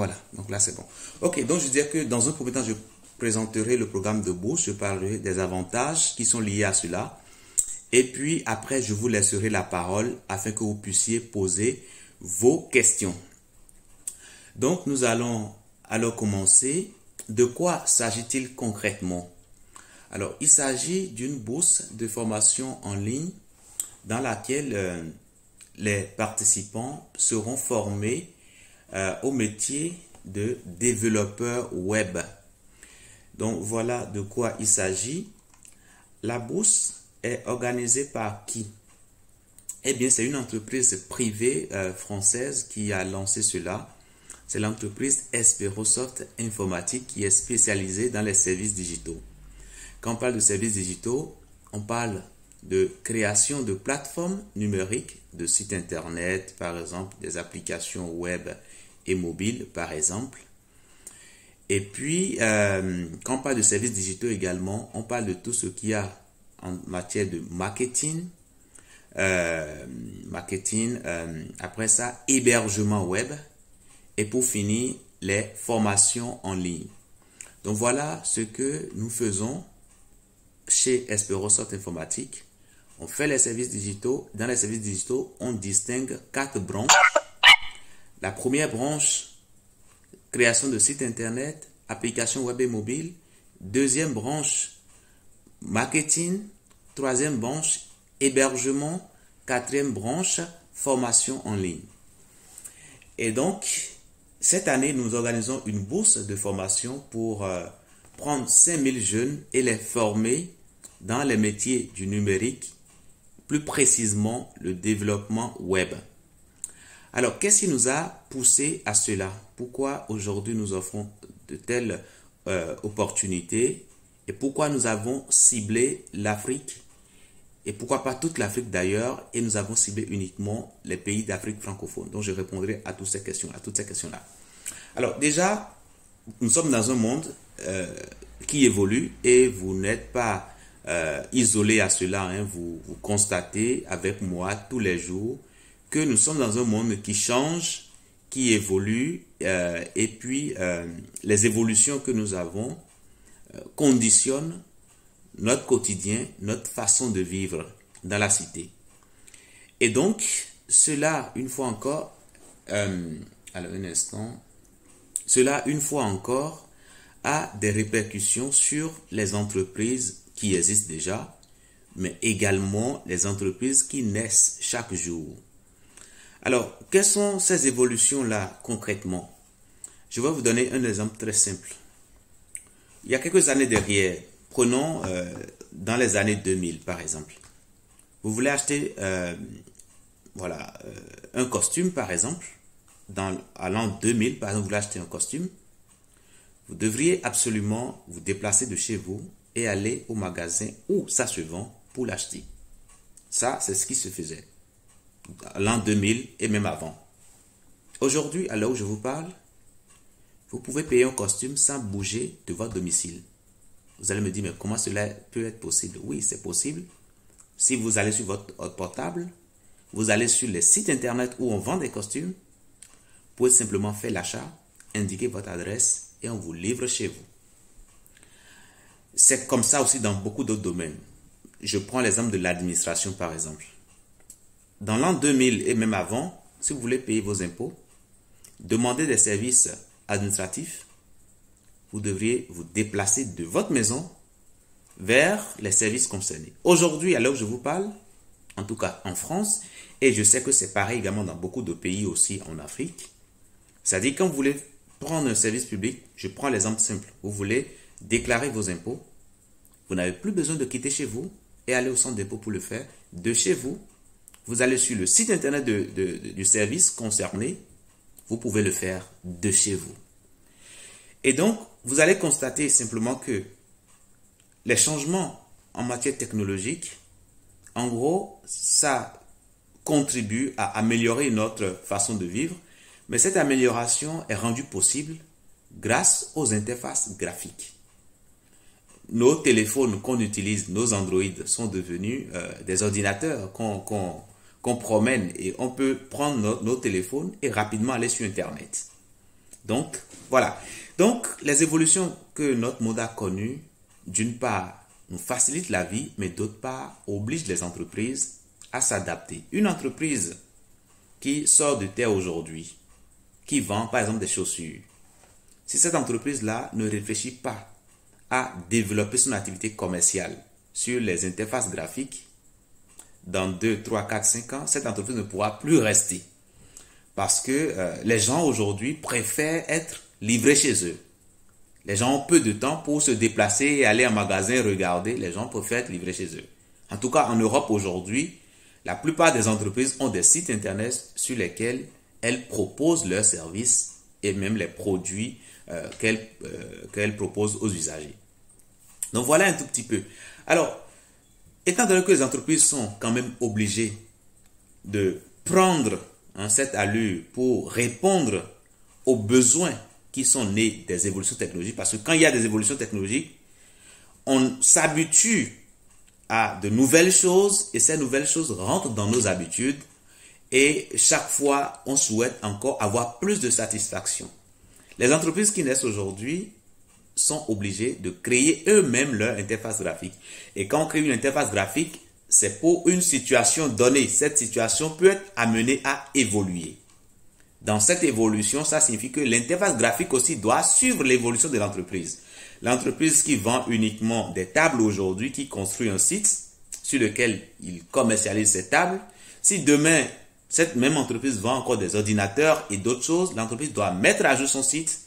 Voilà, donc là c'est bon. Ok, donc je disais que dans un premier temps, je présenterai le programme de bourse, je parlerai des avantages qui sont liés à cela. Et puis après, je vous laisserai la parole afin que vous puissiez poser vos questions. Donc nous allons alors commencer. De quoi s'agit-il concrètement? Alors, il s'agit d'une bourse de formation en ligne dans laquelle les participants seront formés au métier de développeur web. Donc, voilà de quoi il s'agit. La bourse est organisée par qui? Eh bien, c'est une entreprise privée française qui a lancé cela. C'est l'entreprise Esperosoft Informatique qui est spécialisée dans les services digitaux. Quand on parle de services digitaux, on parle de création de plateformes numériques, de sites internet, par exemple, des applications web et mobiles, par exemple. Et puis, quand on parle de services digitaux également, on parle de tout ce qu'il y a en matière de marketing, après ça, hébergement web, et pour finir, les formations en ligne. Donc voilà ce que nous faisons chez Esperosoft Informatique. On fait les services digitaux. Dans les services digitaux, on distingue 4 branches. La première branche, création de sites internet, applications web et mobile. Deuxième branche, marketing. Troisième branche, hébergement. Quatrième branche, formation en ligne. Et donc, cette année, nous organisons une bourse de formation pour prendre 5000 jeunes et les former dans les métiers du numérique, plus précisément le développement web. Alors, qu'est-ce qui nous a poussé à cela? Pourquoi aujourd'hui nous offrons de telles opportunités et pourquoi nous avons ciblé l'Afrique et pourquoi pas toute l'Afrique d'ailleurs et nous avons ciblé uniquement les pays d'Afrique francophone? Donc, je répondrai à toutes ces questions-là. Alors, déjà, nous sommes dans un monde qui évolue et vous n'êtes pas isolé à cela. Hein. Vous constatez avec moi tous les jours que nous sommes dans un monde qui change, qui évolue et puis les évolutions que nous avons conditionnent notre quotidien, notre façon de vivre dans la cité. Et donc, cela, une fois encore, cela, une fois encore, a des répercussions sur les entreprises qui existent déjà, mais également les entreprises qui naissent chaque jour. Alors, quelles sont ces évolutions-là concrètement? Je vais vous donner un exemple très simple. Il y a quelques années derrière, prenons dans les années 2000 par exemple. Vous voulez acheter un costume par exemple. À l'an 2000 par exemple, vous voulez acheter un costume. Vous devriez absolument vous déplacer de chez vous et aller au magasin où ça se vend pour l'acheter. Ça, c'est ce qui se faisait à l'an 2000 et même avant. Aujourd'hui, à l'heure où je vous parle, vous pouvez payer un costume sans bouger de votre domicile. Vous allez me dire, mais comment cela peut être possible? Oui, c'est possible. Si vous allez sur votre portable, vous allez sur les sites internet où on vend des costumes, vous pouvez simplement faire l'achat, indiquer votre adresse et on vous livre chez vous. C'est comme ça aussi dans beaucoup d'autres domaines. Je prends l'exemple de l'administration par exemple. Dans l'an 2000 et même avant, si vous voulez payer vos impôts, demander des services administratifs, vous devriez vous déplacer de votre maison vers les services concernés. Aujourd'hui, à l'heure où je vous parle, en tout cas en France, et je sais que c'est pareil également dans beaucoup de pays aussi en Afrique, c'est-à-dire quand vous voulez prendre un service public, je prends l'exemple simple, vous voulez déclarer vos impôts, vous n'avez plus besoin de quitter chez vous et aller au centre d'impôt pour le faire. De chez vous, vous allez sur le site internet du service concerné, vous pouvez le faire de chez vous. Et donc, vous allez constater simplement que les changements en matière technologique, en gros, ça contribue à améliorer notre façon de vivre, mais cette amélioration est rendue possible grâce aux interfaces graphiques. Nos téléphones qu'on utilise, nos Android, sont devenus des ordinateurs qu'on promène et on peut prendre nos téléphones et rapidement aller sur Internet. Donc, voilà. Donc, les évolutions que notre monde a connues, d'une part, nous facilitent la vie, mais d'autre part, obligent les entreprises à s'adapter. Une entreprise qui sort de terre aujourd'hui, qui vend par exemple des chaussures, si cette entreprise-là ne réfléchit pas à développer son activité commerciale sur les interfaces graphiques, dans 2, 3, 4, 5 ans, cette entreprise ne pourra plus rester. Parce que les gens aujourd'hui préfèrent être livrés chez eux. Les gens ont peu de temps pour se déplacer et aller en magasin regarder. Les gens préfèrent être livrés chez eux. En tout cas, en Europe aujourd'hui, la plupart des entreprises ont des sites internet sur lesquels elles proposent leurs services et même les produits qu'elles proposent aux usagers. Donc voilà un tout petit peu. Alors, étant donné que les entreprises sont quand même obligées de prendre cette allure pour répondre aux besoins qui sont nés des évolutions technologiques, parce que quand il y a des évolutions technologiques, on s'habitue à de nouvelles choses et ces nouvelles choses rentrent dans nos habitudes et chaque fois, on souhaite encore avoir plus de satisfaction. Les entreprises qui naissent aujourd'hui sont obligées de créer eux-mêmes leur interface graphique. Et quand on crée une interface graphique, c'est pour une situation donnée. Cette situation peut être amenée à évoluer. Dans cette évolution, ça signifie que l'interface graphique aussi doit suivre l'évolution de l'entreprise. L'entreprise qui vend uniquement des tables aujourd'hui, qui construit un site sur lequel il commercialise ces tables, si demain, cette même entreprise vend encore des ordinateurs et d'autres choses, l'entreprise doit mettre à jour son site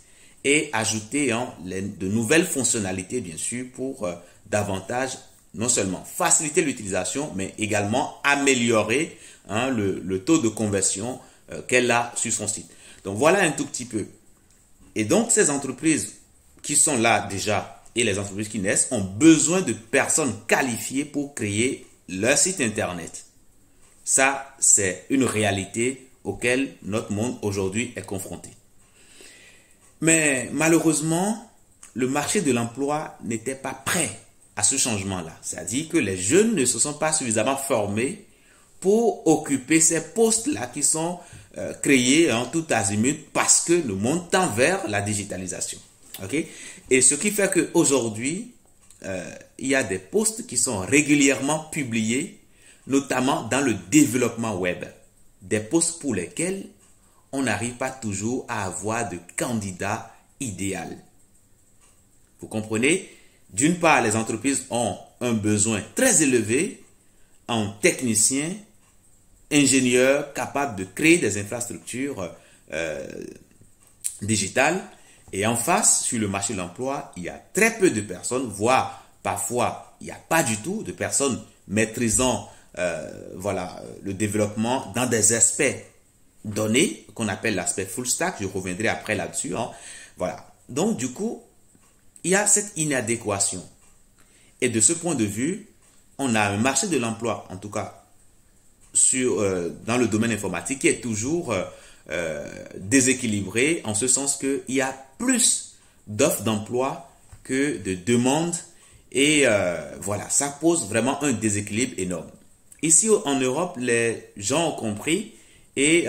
et ajouter de nouvelles fonctionnalités, bien sûr, pour davantage, non seulement faciliter l'utilisation, mais également améliorer le taux de conversion qu'elle a sur son site. Donc, voilà un tout petit peu. Et donc, ces entreprises qui sont là déjà et les entreprises qui naissent ont besoin de personnes qualifiées pour créer leur site internet. Ça, c'est une réalité auquel notre monde aujourd'hui est confronté. Mais malheureusement, le marché de l'emploi n'était pas prêt à ce changement-là. C'est-à-dire que les jeunes ne se sont pas suffisamment formés pour occuper ces postes-là qui sont créés en tout azimut parce que le monde tend vers la digitalisation. Okay? Et ce qui fait qu'aujourd'hui, il y a des postes qui sont régulièrement publiés, notamment dans le développement web. Des postes pour lesquels on n'arrive pas toujours à avoir de candidat idéal. Vous comprenez? D'une part, les entreprises ont un besoin très élevé en techniciens, ingénieurs capables de créer des infrastructures digitales. Et en face, sur le marché de l'emploi, il y a très peu de personnes, voire parfois, il n'y a pas du tout de personnes maîtrisant le développement dans des aspects donnés, qu'on appelle l'aspect full stack. Je reviendrai après là-dessus. Voilà. Donc, du coup, il y a cette inadéquation. Et de ce point de vue, on a un marché de l'emploi, en tout cas, dans le domaine informatique, qui est toujours déséquilibré, en ce sens qu'il y a plus d'offres d'emploi que de demandes. Et voilà, ça pose vraiment un déséquilibre énorme. Ici, en Europe, les gens ont compris et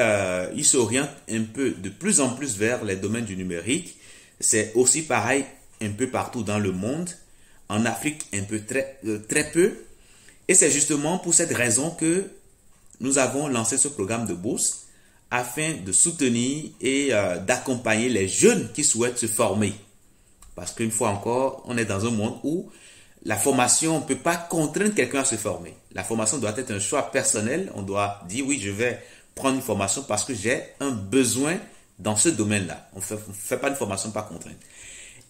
ils s'orientent un peu de plus en plus vers les domaines du numérique. C'est aussi pareil un peu partout dans le monde. En Afrique, un peu très peu. Et c'est justement pour cette raison que nous avons lancé ce programme de bourse afin de soutenir et d'accompagner les jeunes qui souhaitent se former. Parce qu'une fois encore, on est dans un monde où la formation, on ne peut pas contraindre quelqu'un à se former. La formation doit être un choix personnel. On doit dire, oui, je vais prendre une formation parce que j'ai un besoin dans ce domaine-là. On ne fait pas une formation par contrainte.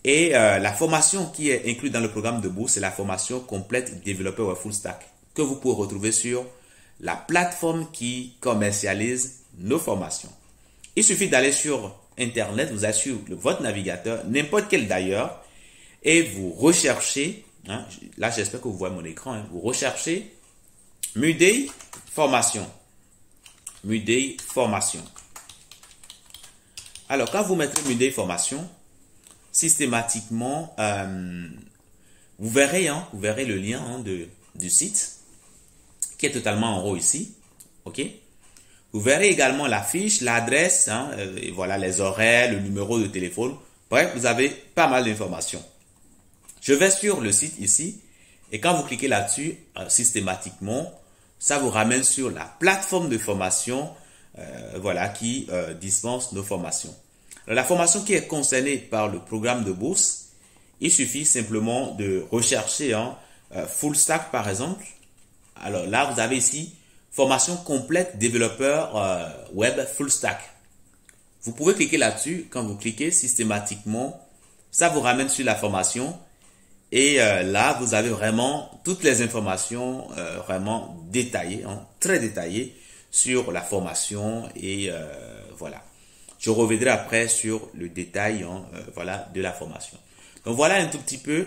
Et la formation qui est inclue dans le programme de bourse, c'est la formation complète développeur web full stack que vous pouvez retrouver sur la plateforme qui commercialise nos formations. Il suffit d'aller sur Internet, vous allez sur votre navigateur, n'importe quel d'ailleurs, et vous recherchez, là j'espère que vous voyez mon écran, vous recherchez Mudei Formation. Mudei Formation. Alors quand vous mettrez Mudei Formation, systématiquement, vous verrez le lien du site qui est totalement en haut ici. Ok? Vous verrez également la fiche, l'adresse, hein, et voilà les horaires, le numéro de téléphone. Bref, vous avez pas mal d'informations. Je vais sur le site ici et quand vous cliquez là-dessus, systématiquement, ça vous ramène sur la plateforme de formation voilà, qui dispense nos formations. Alors, la formation qui est concernée par le programme de bourse, il suffit simplement de rechercher Full Stack par exemple. Alors là, vous avez ici formation complète développeur web Full Stack. Vous pouvez cliquer là-dessus. Quand vous cliquez systématiquement, ça vous ramène sur la formation. Et là, vous avez vraiment toutes les informations vraiment détaillées, très détaillées sur la formation. Et voilà. Je reviendrai après sur le détail voilà, de la formation. Donc voilà un tout petit peu.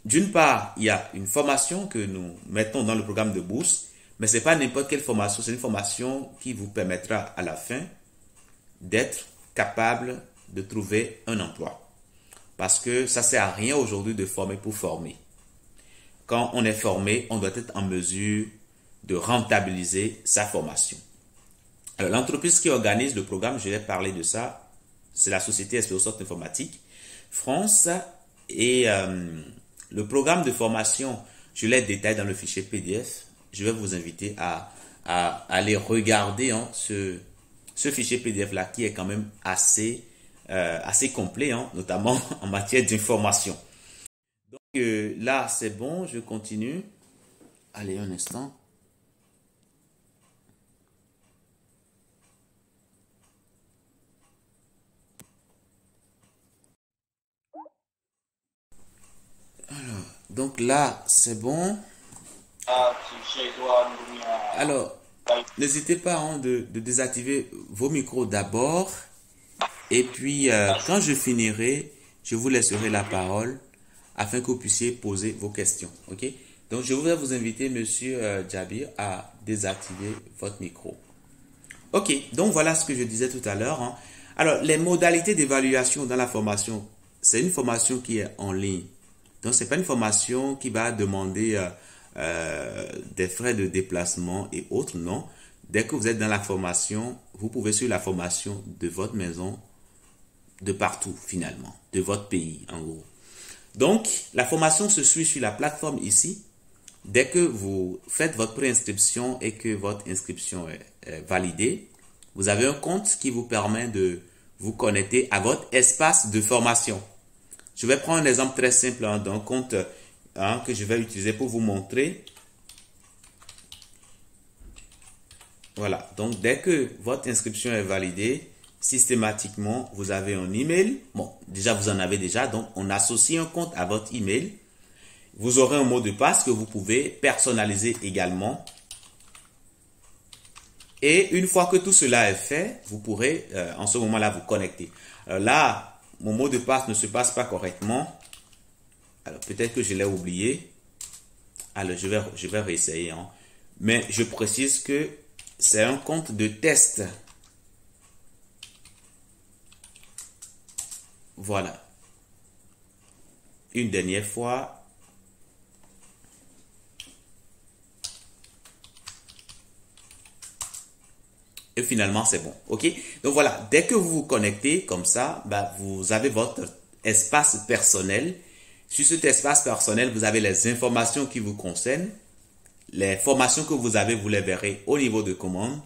D'une part, il y a une formation que nous mettons dans le programme de bourse. Mais ce n'est pas n'importe quelle formation. C'est une formation qui vous permettra à la fin d'être capable de trouver un emploi. Parce que ça ne sert à rien aujourd'hui de former pour former. Quand on est formé, on doit être en mesure de rentabiliser sa formation. Alors, l'entreprise qui organise le programme, je vais parler de ça, c'est la société Espérosoft Informatique France. Et le programme de formation, je l'ai détaillé dans le fichier PDF. Je vais vous inviter à aller regarder ce fichier PDF là qui est quand même assez complet, notamment en matière d'information. Donc là, c'est bon, je continue. Allez, un instant. Alors, donc là, c'est bon. Alors, n'hésitez pas de désactiver vos micros d'abord. Et puis, quand je finirai, je vous laisserai la parole afin que vous puissiez poser vos questions. OK? Donc, je voudrais vous inviter, monsieur Djabir, à désactiver votre micro. OK. Donc, voilà ce que je disais tout à l'heure. Alors, les modalités d'évaluation dans la formation, c'est une formation qui est en ligne. Donc, ce n'est pas une formation qui va demander des frais de déplacement et autres, non. Dès que vous êtes dans la formation, vous pouvez suivre la formation de votre maison, de partout finalement, de votre pays en gros. Donc, la formation se suit sur la plateforme ici. Dès que vous faites votre préinscription et que votre inscription est validée, vous avez un compte qui vous permet de vous connecter à votre espace de formation. Je vais prendre un exemple très simple d'un compte que je vais utiliser pour vous montrer. Voilà, donc dès que votre inscription est validée, systématiquement, vous avez un email. Bon, déjà, vous en avez déjà, donc on associe un compte à votre email. Vous aurez un mot de passe que vous pouvez personnaliser également. Et une fois que tout cela est fait, vous pourrez en ce moment-là vous connecter. Alors là, mon mot de passe ne se passe pas correctement. Alors peut-être que je l'ai oublié. Alors je vais réessayer. Mais je précise que c'est un compte de test. Voilà. Une dernière fois. Et finalement, c'est bon. OK? Donc voilà, dès que vous vous connectez comme ça, vous avez votre espace personnel. Sur cet espace personnel, vous avez les informations qui vous concernent. Les formations que vous avez, vous les verrez au niveau de commande.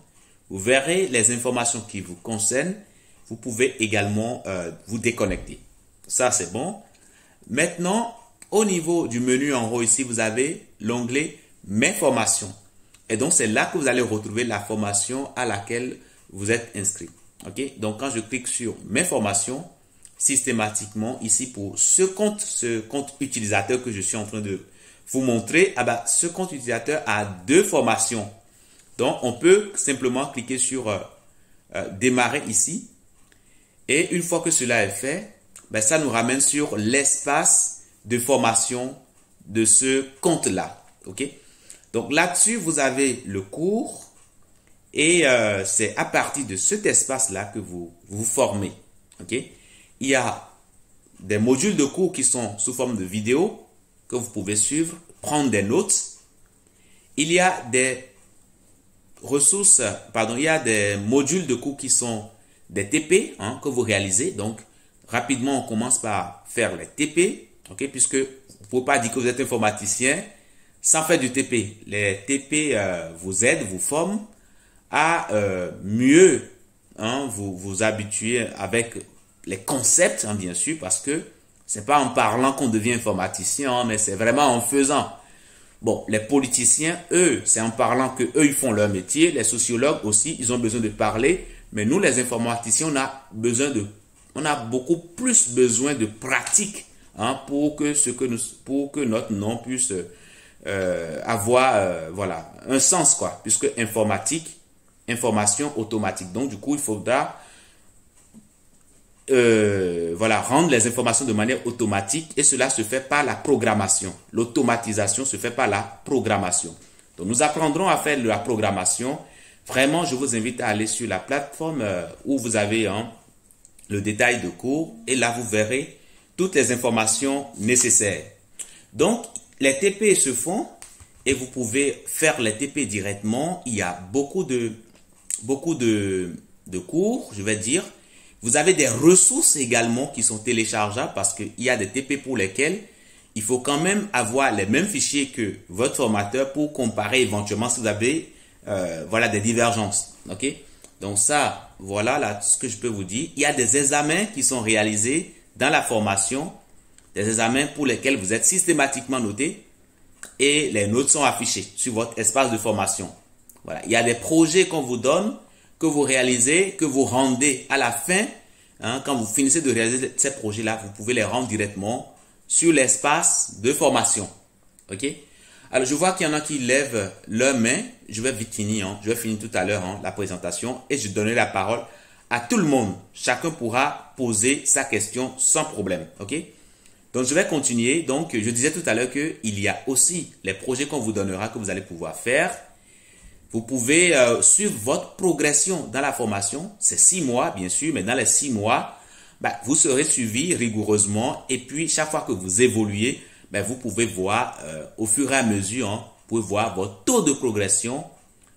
Vous verrez les informations qui vous concernent. Vous pouvez également vous déconnecter. Ça, c'est bon. Maintenant, au niveau du menu en haut ici, vous avez l'onglet « Mes formations ». Et donc, c'est là que vous allez retrouver la formation à laquelle vous êtes inscrit. OK? Donc, quand je clique sur « Mes formations », systématiquement, ici, pour ce compte utilisateur que je suis en train de vous montrer, ce compte utilisateur a 2 formations. Donc, on peut simplement cliquer sur démarrer ici. Et une fois que cela est fait, ça nous ramène sur l'espace de formation de ce compte-là. OK? Donc, là-dessus, vous avez le cours et c'est à partir de cet espace-là que vous vous formez. OK? Il y a des modules de cours qui sont sous forme de vidéo que vous pouvez suivre, prendre des notes. Il y a des ressources, pardon, il y a des modules de cours qui sont des TP hein, que vous réalisez. Donc, rapidement, on commence par faire les TP, ok, puisque vous ne pouvez pas dire que vous êtes informaticien sans faire du TP. Les TP vous aident, vous forment à mieux hein, vous habituer avec les concepts, hein, bien sûr, parce que c'est pas en parlant qu'on devient informaticien, hein, mais c'est vraiment en faisant. Bon, les politiciens, eux, c'est en parlant que eux ils font leur métier. Les sociologues aussi, ils ont besoin de parler. Mais nous, les informaticiens, on a beaucoup plus besoin de pratique hein, pour que notre nom puisse avoir voilà un sens quoi. Puisque informatique, information automatique. Donc du coup, il faudra voilà, rendre les informations de manière automatique et cela se fait par la programmation. L'automatisation se fait par la programmation. Donc, nous apprendrons à faire de la programmation. Vraiment, je vous invite à aller sur la plateforme où vous avez hein, le détail de cours et là, vous verrez toutes les informations nécessaires. Donc, les TP se font et vous pouvez faire les TP directement. Il y a beaucoup de cours, je vais dire. Vous avez des ressources également qui sont téléchargeables parce qu'il y a des TP pour lesquels il faut quand même avoir les mêmes fichiers que votre formateur pour comparer éventuellement si vous avez voilà, des divergences. Okay? Donc ça, voilà là, ce que je peux vous dire. Il y a des examens qui sont réalisés dans la formation, des examens pour lesquels vous êtes systématiquement noté et les notes sont affichées sur votre espace de formation. Voilà. Il y a des projets qu'on vous donne, que vous réalisez, que vous rendez à la fin, hein, quand vous finissez de réaliser ces projets-là, vous pouvez les rendre directement sur l'espace de formation. Ok? Alors, je vois qu'il y en a qui lèvent leur main. Je vais vite finir. Hein. Je vais finir tout à l'heure hein, la présentation et je donnerai la parole à tout le monde. Chacun pourra poser sa question sans problème. Ok? Donc, je vais continuer. Donc, je disais tout à l'heure qu'il y a aussi les projets qu'on vous donnera que vous allez pouvoir faire. Vous pouvez suivre votre progression dans la formation. C'est 6 mois, bien sûr, mais dans les 6 mois, vous serez suivi rigoureusement. Et puis, chaque fois que vous évoluez, vous pouvez voir au fur et à mesure, hein, vous pouvez voir votre taux de progression,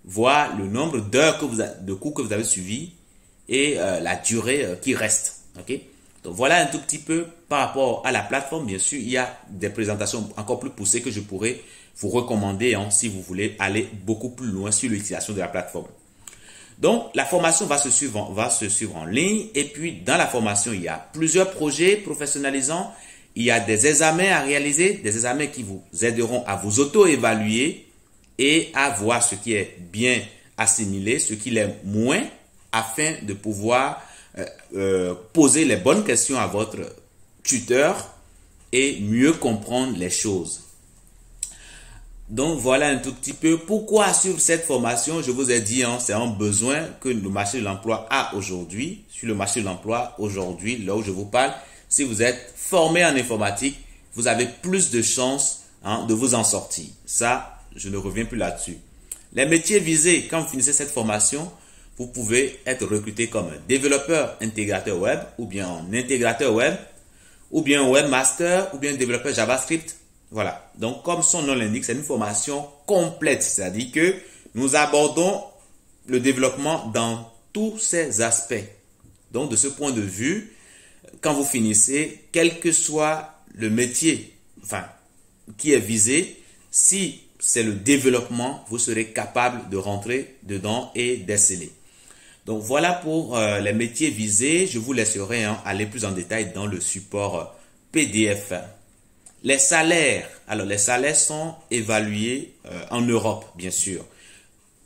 voir le nombre d'heures de cours que vous avez suivis et la durée qui reste. Okay? Donc, voilà un tout petit peu par rapport à la plateforme. Bien sûr, il y a des présentations encore plus poussées que je pourrais vous recommander hein, si vous voulez aller beaucoup plus loin sur l'utilisation de la plateforme. Donc, la formation va se suivre en ligne et puis dans la formation, il y a plusieurs projets professionnalisants. Il y a des examens à réaliser, des examens qui vous aideront à vous auto-évaluer et à voir ce qui est bien assimilé, ce qui l'est moins, afin de pouvoir poser les bonnes questions à votre tuteur et mieux comprendre les choses. Donc, voilà un tout petit peu pourquoi sur cette formation, je vous ai dit, hein, c'est un besoin que le marché de l'emploi a aujourd'hui. Sur le marché de l'emploi aujourd'hui, là où je vous parle, si vous êtes formé en informatique, vous avez plus de chances hein, de vous en sortir. Ça, je ne reviens plus là-dessus. Les métiers visés, quand vous finissez cette formation, vous pouvez être recruté comme développeur intégrateur web, ou bien en intégrateur web, ou bien webmaster, ou bien développeur JavaScript. Voilà. Donc, comme son nom l'indique, c'est une formation complète. C'est-à-dire que nous abordons le développement dans tous ses aspects. Donc, de ce point de vue, quand vous finissez, quel que soit le métier qui est visé, si c'est le développement, vous serez capable de rentrer dedans et d'exceller. Donc, voilà pour les métiers visés. Je vous laisserai aller plus en détail dans le support PDF. Les salaires. Alors, les salaires sont évalués en Europe, bien sûr.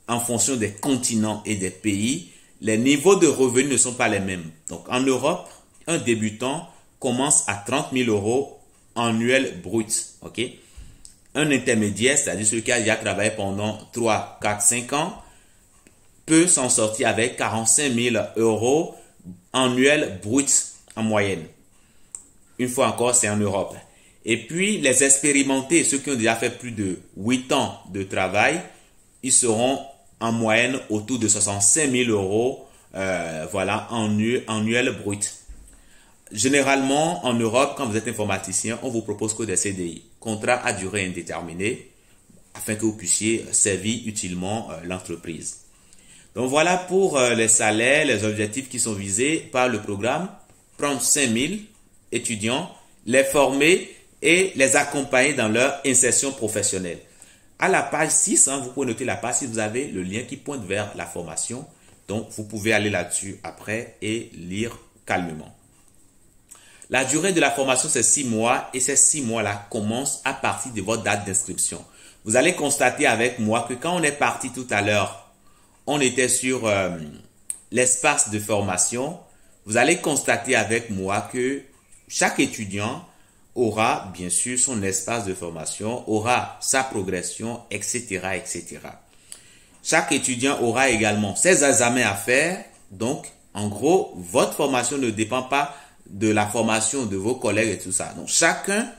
En fonction des continents et des pays, les niveaux de revenus ne sont pas les mêmes. Donc, en Europe, un débutant commence à 30 000 euros annuels bruts. Okay? Un intermédiaire, c'est-à-dire celui qui a déjà travaillé pendant 3, 4, 5 ans, peut s'en sortir avec 45 000 euros annuels bruts en moyenne. Une fois encore, c'est en Europe. Et puis, les expérimentés, ceux qui ont déjà fait plus de 8 ans de travail, ils seront en moyenne autour de 65 000 euros voilà, annuels bruts. Généralement, en Europe, quand vous êtes informaticien, on vous propose que des CDI, contrat à durée indéterminée, afin que vous puissiez servir utilement l'entreprise. Donc voilà pour les salaires, les objectifs qui sont visés par le programme. Prendre 5000 étudiants, les former et les accompagner dans leur insertion professionnelle. À la page 6, vous pouvez noter la page si vous avez le lien qui pointe vers la formation. Donc vous pouvez aller là-dessus après et lire calmement. La durée de la formation, c'est 6 mois et ces 6 mois-là commencent à partir de votre date d'inscription. Vous allez constater avec moi que quand on est parti tout à l'heure, on était sur l'espace de formation. Vous allez constater avec moi que chaque étudiant aura bien sûr son espace de formation, aura sa progression, etc., etc. Chaque étudiant aura également ses examens à faire. Donc, en gros, votre formation ne dépend pas de la formation de vos collègues et tout ça. Donc, chacun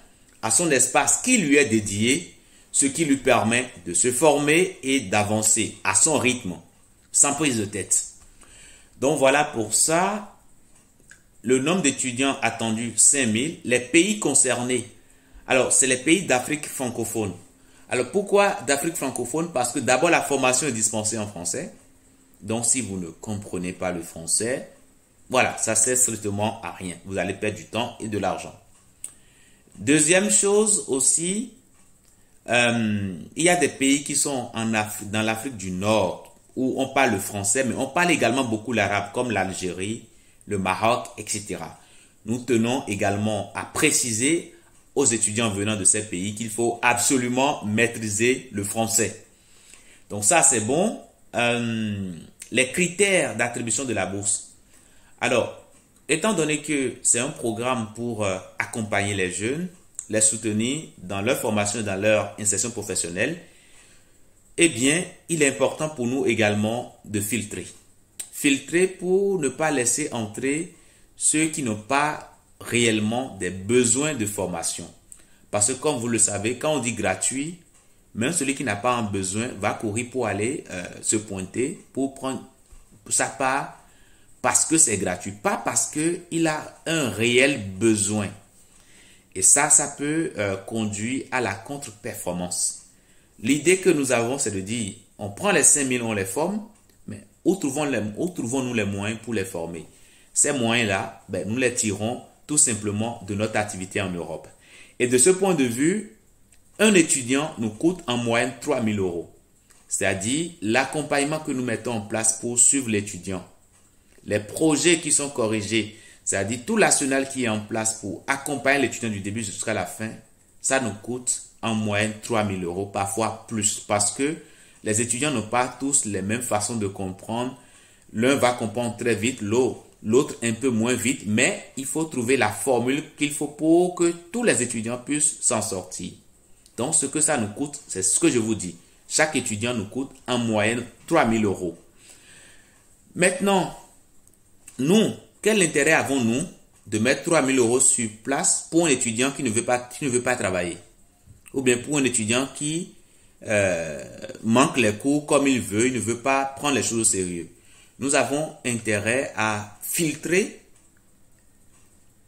a son espace qui lui est dédié, ce qui lui permet de se former et d'avancer à son rythme, sans prise de tête. Donc, voilà pour ça. Le nombre d'étudiants attendu, 5000. Les pays concernés, alors c'est les pays d'Afrique francophone. Alors pourquoi d'Afrique francophone? Parce que d'abord la formation est dispensée en français. Donc si vous ne comprenez pas le français, voilà, ça sert strictement à rien. Vous allez perdre du temps et de l'argent. Deuxième chose aussi, il y a des pays qui sont dans l'Afrique du Nord où on parle le français, mais on parle également beaucoup l'arabe, comme l'Algérie, le Maroc, etc. Nous tenons également à préciser aux étudiants venant de ces pays qu'il faut absolument maîtriser le français. Donc ça, c'est bon. Les critères d'attribution de la bourse. Alors, étant donné que c'est un programme pour accompagner les jeunes, les soutenir dans leur formation et dans leur insertion professionnelle, eh bien, il est important pour nous également de filtrer. Filtrer pour ne pas laisser entrer ceux qui n'ont pas réellement des besoins de formation. Parce que comme vous le savez, quand on dit gratuit, même celui qui n'a pas un besoin va courir pour aller se pointer, pour prendre sa part parce que c'est gratuit, pas parce qu'il a un réel besoin. Et ça peut conduire à la contre-performance. L'idée que nous avons, c'est de dire, on prend les 5000, on les forme, mais où trouvons-nous les moyens pour les former? Ces moyens-là, nous les tirons tout simplement de notre activité en Europe. Et de ce point de vue, un étudiant nous coûte en moyenne 3 000 €. C'est-à-dire l'accompagnement que nous mettons en place pour suivre l'étudiant. Les projets qui sont corrigés, c'est-à-dire tout l'arsenal qui est en place pour accompagner l'étudiant du début jusqu'à la fin, ça nous coûte en moyenne 3 000 €, parfois plus, parce que les étudiants n'ont pas tous les mêmes façons de comprendre. L'un va comprendre très vite, l'autre un peu moins vite, mais il faut trouver la formule qu'il faut pour que tous les étudiants puissent s'en sortir. Donc, ce que ça nous coûte, c'est ce que je vous dis. Chaque étudiant nous coûte en moyenne 3 000 €. Maintenant, nous, quel intérêt avons-nous de mettre 3 000 € sur place pour un étudiant qui ne veut pas travailler? Ou bien pour un étudiant qui manque les cours comme il ne veut pas prendre les choses au sérieux. Nous avons intérêt à filtrer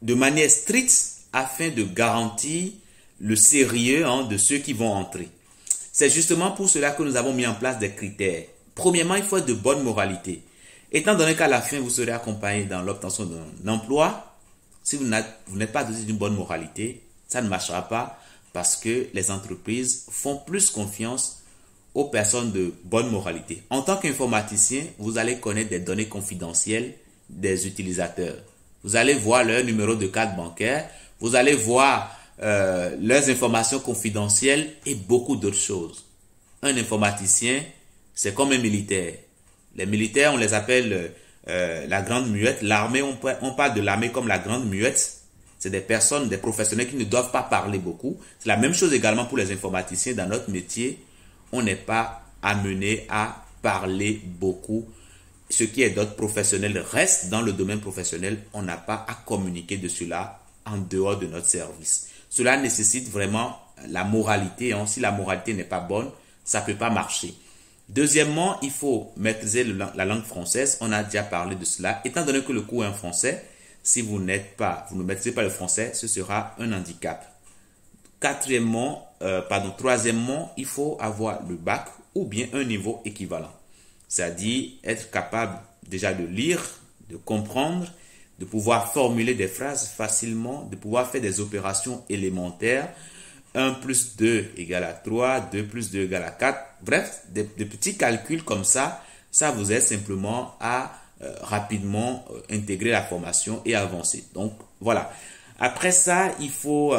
de manière stricte afin de garantir le sérieux de ceux qui vont entrer. C'est justement pour cela que nous avons mis en place des critères. Premièrement, il faut être de bonne moralité. Étant donné qu'à la fin, vous serez accompagné dans l'obtention d'un emploi, si vous n'êtes pas doté d'une bonne moralité, ça ne marchera pas. Parce que les entreprises font plus confiance aux personnes de bonne moralité. En tant qu'informaticien, vous allez connaître des données confidentielles des utilisateurs. Vous allez voir leur numéro de carte bancaire, vous allez voir leurs informations confidentielles et beaucoup d'autres choses. Un informaticien, c'est comme un militaire. Les militaires, on les appelle la grande muette. L'armée, on parle de l'armée comme la grande muette. C'est des personnes, des professionnels qui ne doivent pas parler beaucoup. C'est la même chose également pour les informaticiens. Dans notre métier, on n'est pas amené à parler beaucoup. Ce qui est d'autres professionnels reste dans le domaine professionnel. On n'a pas à communiquer de cela en dehors de notre service. Cela nécessite vraiment la moralité. Si la moralité n'est pas bonne, ça ne peut pas marcher. Deuxièmement, il faut maîtriser la langue française. On a déjà parlé de cela. Étant donné que le cours est en français, si vous ne maîtrisez pas le français, ce sera un handicap. Troisièmement, il faut avoir le bac ou bien un niveau équivalent. c'est-à-dire être capable déjà de lire, de comprendre, de pouvoir formuler des phrases facilement, de pouvoir faire des opérations élémentaires, 1 plus 2 égale à 3, 2 plus 2 égale à 4, bref, des petits calculs comme ça vous aide simplement à rapidement intégrer la formation et avancer. Donc, voilà. Après ça, il faut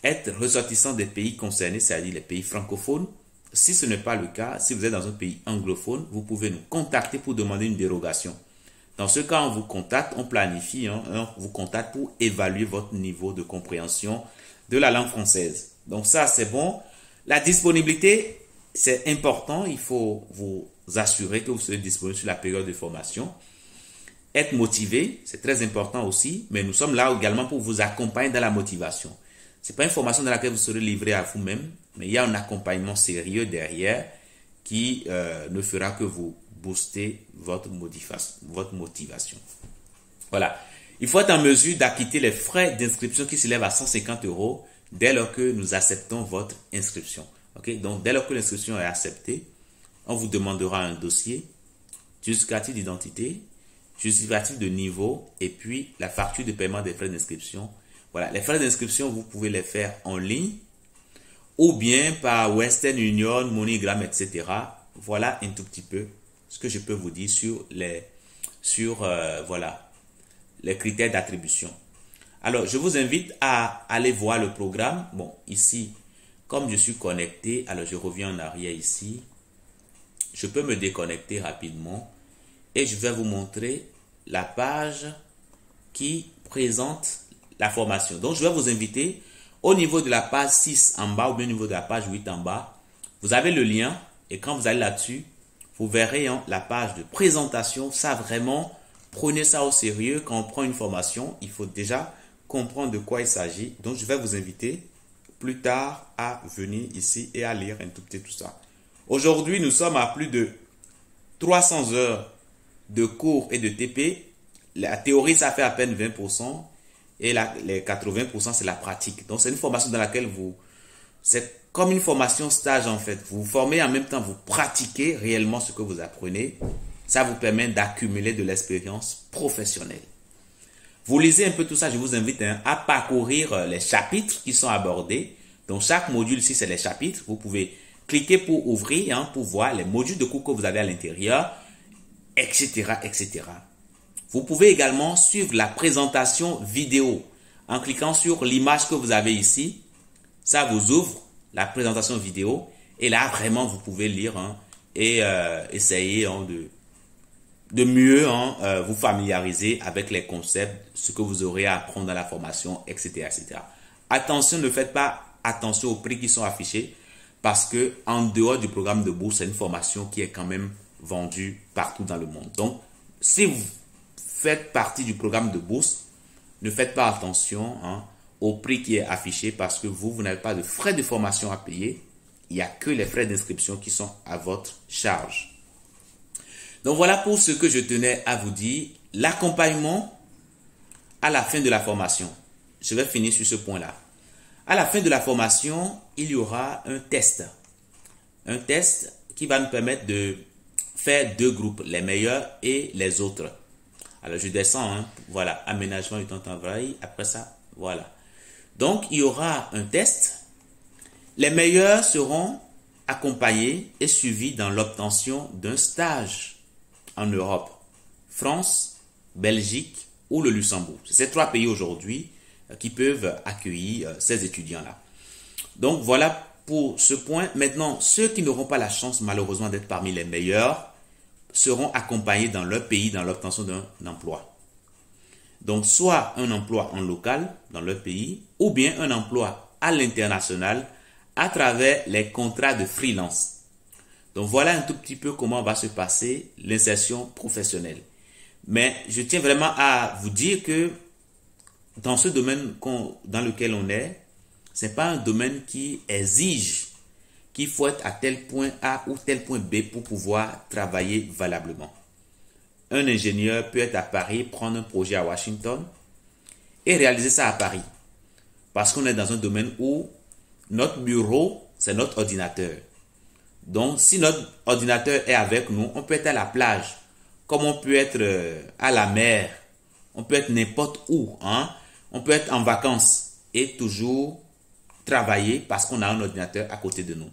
être ressortissant des pays concernés, c'est-à-dire les pays francophones. Si ce n'est pas le cas, si vous êtes dans un pays anglophone, vous pouvez nous contacter pour demander une dérogation. Dans ce cas, on vous contacte, on planifie, on vous contacte pour évaluer votre niveau de compréhension de la langue française. Donc ça, c'est bon. La disponibilité, c'est important. Il faut vous assurer que vous serez disponible sur la période de formation. Être motivé, c'est très important aussi, mais nous sommes là également pour vous accompagner dans la motivation. Ce n'est pas une formation dans laquelle vous serez livré à vous-même, mais il y a un accompagnement sérieux derrière qui ne fera que vous booster votre motivation. Voilà. Il faut être en mesure d'acquitter les frais d'inscription qui s'élèvent à 150 € dès lors que nous acceptons votre inscription. Okay? Donc, dès lors que l'inscription est acceptée, on vous demandera un dossier, justificatif d'identité, justificatif de niveau et puis la facture de paiement des frais d'inscription. Voilà, les frais d'inscription, vous pouvez les faire en ligne ou bien par Western Union, MoneyGram, etc. Voilà un tout petit peu ce que je peux vous dire sur les critères d'attribution. Alors, je vous invite à aller voir le programme. Bon, ici, comme je suis connecté, alors je reviens en arrière ici. Je peux me déconnecter rapidement et je vais vous montrer la page qui présente la formation. Donc, je vais vous inviter au niveau de la page 6 en bas ou bien au niveau de la page 8 en bas. Vous avez le lien et quand vous allez là-dessus, vous verrez la page de présentation. Ça, vraiment, prenez ça au sérieux. Quand on prend une formation, il faut déjà comprendre de quoi il s'agit. Donc, je vais vous inviter plus tard à venir ici et à lire un tout petit tout ça. Aujourd'hui, nous sommes à plus de 300 heures de cours et de TP. La théorie, ça fait à peine 20% et les 80%, c'est la pratique. Donc, c'est une formation dans laquelle c'est comme une formation stage en fait. Vous vous formez en même temps, vous pratiquez réellement ce que vous apprenez. Ça vous permet d'accumuler de l'expérience professionnelle. Vous lisez un peu tout ça, je vous invite à parcourir les chapitres qui sont abordés. Donc, chaque module ici, c'est les chapitres. Vous pouvez cliquer pour ouvrir, pour voir les modules de cours que vous avez à l'intérieur, etc., etc. Vous pouvez également suivre la présentation vidéo en cliquant sur l'image que vous avez ici. Ça vous ouvre la présentation vidéo et là, vraiment, vous pouvez lire et essayer de mieux vous familiariser avec les concepts, ce que vous aurez à apprendre dans la formation, etc., etc. Attention, ne faites pas attention aux prix qui sont affichés parce que en dehors du programme de bourse, c'est une formation qui est quand même vendue partout dans le monde. Donc, si vous faites partie du programme de bourse, ne faites pas attention au prix qui est affiché parce que vous n'avez pas de frais de formation à payer. Il n'y a que les frais d'inscription qui sont à votre charge. Donc, voilà pour ce que je tenais à vous dire. L'accompagnement à la fin de la formation. Je vais finir sur ce point-là. À la fin de la formation, il y aura un test. Un test qui va nous permettre de faire 2 groupes, les meilleurs et les autres. Alors, je descends, voilà, aménagement du temps de travail. Après ça, voilà. Donc, il y aura un test. Les meilleurs seront accompagnés et suivis dans l'obtention d'un stage en Europe, France, Belgique ou le Luxembourg. C'est ces 3 pays aujourd'hui qui peuvent accueillir ces étudiants-là. Donc, voilà pour ce point. Maintenant, ceux qui n'auront pas la chance, malheureusement, d'être parmi les meilleurs, seront accompagnés dans leur pays dans l'obtention d'un emploi. Donc, soit un emploi en local dans leur pays, ou bien un emploi à l'international à travers les contrats de freelance. Donc, voilà un tout petit peu comment va se passer l'insertion professionnelle. Mais je tiens vraiment à vous dire que dans ce domaine dans lequel on est, ce n'est pas un domaine qui exige qu'il faut être à tel point A ou tel point B pour pouvoir travailler valablement. Un ingénieur peut être à Paris, prendre un projet à Washington et réaliser ça à Paris. Parce qu'on est dans un domaine où notre bureau, c'est notre ordinateur. Donc, si notre ordinateur est avec nous, on peut être à la plage, comme on peut être à la mer, on peut être n'importe où, hein. On peut être en vacances et toujours travailler parce qu'on a un ordinateur à côté de nous.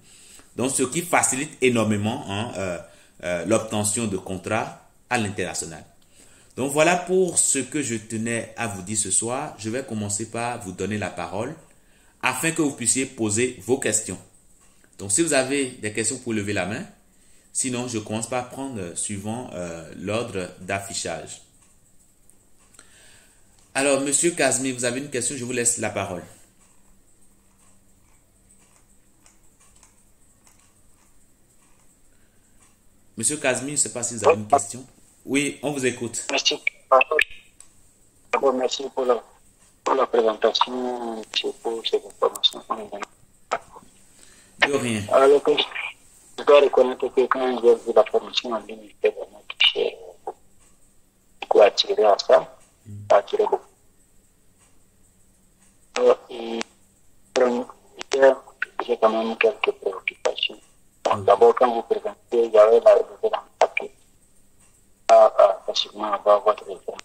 Donc, ce qui facilite énormément hein, l'obtention de contrats à l'international. Donc, voilà pour ce que je tenais à vous dire ce soir. Je vais commencer par vous donner la parole afin que vous puissiez poser vos questions. Donc, si vous avez des questions, vous pouvez lever la main. Sinon, je commence par prendre suivant l'ordre d'affichage. Alors, Monsieur Kazmi, vous avez une question, je vous laisse la parole. Monsieur Kazmi, je ne sais pas si vous avez une question. Oui, on vous écoute. Merci. Merci pour la présentation, pour ces informations. De rien. Alors que je dois reconnaître que quand j'ai vu la formation en ligne, j'ai vraiment touché beaucoup attiré à ça, attiré beaucoup. J'ai quand même quelques préoccupations. D'abord, quand vous présentez, j'avais la réserve dans le paquet. Facilement avoir votre référence.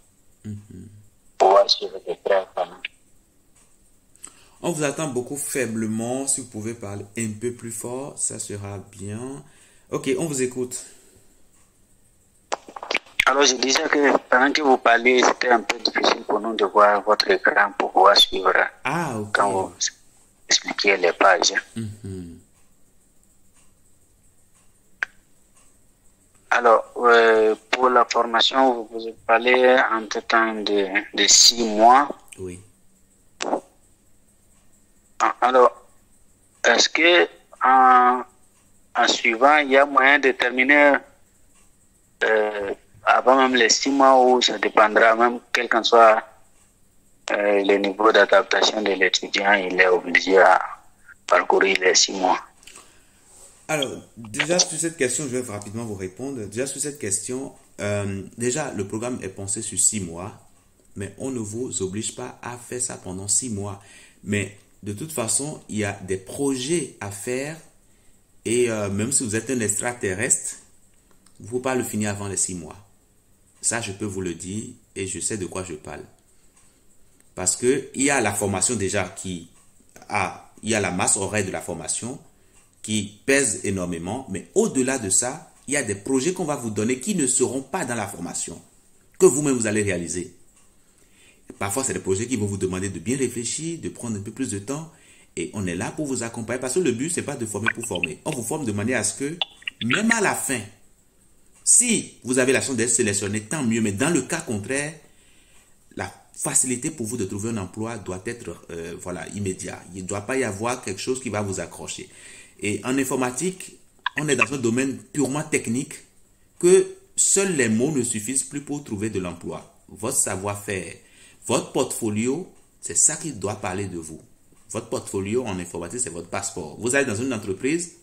Pour voir si vous êtes prêt à. On vous attend beaucoup faiblement. Si vous pouvez parler un peu plus fort, ça sera bien. Ok, on vous écoute. Alors, je disais que pendant que vous parliez, c'était un peu difficile pour nous de voir votre écran pour pouvoir suivre quand vous expliquiez les pages. Alors, pour la formation, vous parlez en tout temps de 6 mois. Oui. Alors, est-ce que en suivant, il y a moyen de terminer avant même les 6 mois ou ça dépendra même, quel qu'en soit le niveau d'adaptation de l'étudiant, il est obligé à parcourir les 6 mois? Alors, déjà sur cette question, je vais rapidement vous répondre. Déjà sur cette question, déjà le programme est pensé sur 6 mois, mais on ne vous oblige pas à faire ça pendant 6 mois. Mais de toute façon, il y a des projets à faire et même si vous êtes un extraterrestre, vous ne pouvez pas le finir avant les 6 mois. Ça, je peux vous le dire et je sais de quoi je parle. Parce qu'il y a la formation déjà il y a la masse horaire de la formation qui pèse énormément, mais au-delà de ça, il y a des projets qu'on va vous donner qui ne seront pas dans la formation, que vous-même vous allez réaliser. Parfois, c'est des projets qui vont vous demander de bien réfléchir, de prendre un peu plus de temps, et on est là pour vous accompagner, parce que le but, ce n'est pas de former pour former. On vous forme de manière à ce que, même à la fin, si vous avez la chance d'être sélectionné, tant mieux, mais dans le cas contraire, la facilité pour vous de trouver un emploi doit être immédiat. Il ne doit pas y avoir quelque chose qui va vous accrocher. Et en informatique, on est dans un domaine purement technique que seuls les mots ne suffisent plus pour trouver de l'emploi. Votre savoir-faire, votre portfolio, c'est ça qui doit parler de vous. Votre portfolio en informatique, c'est votre passeport. Vous allez dans une entreprise,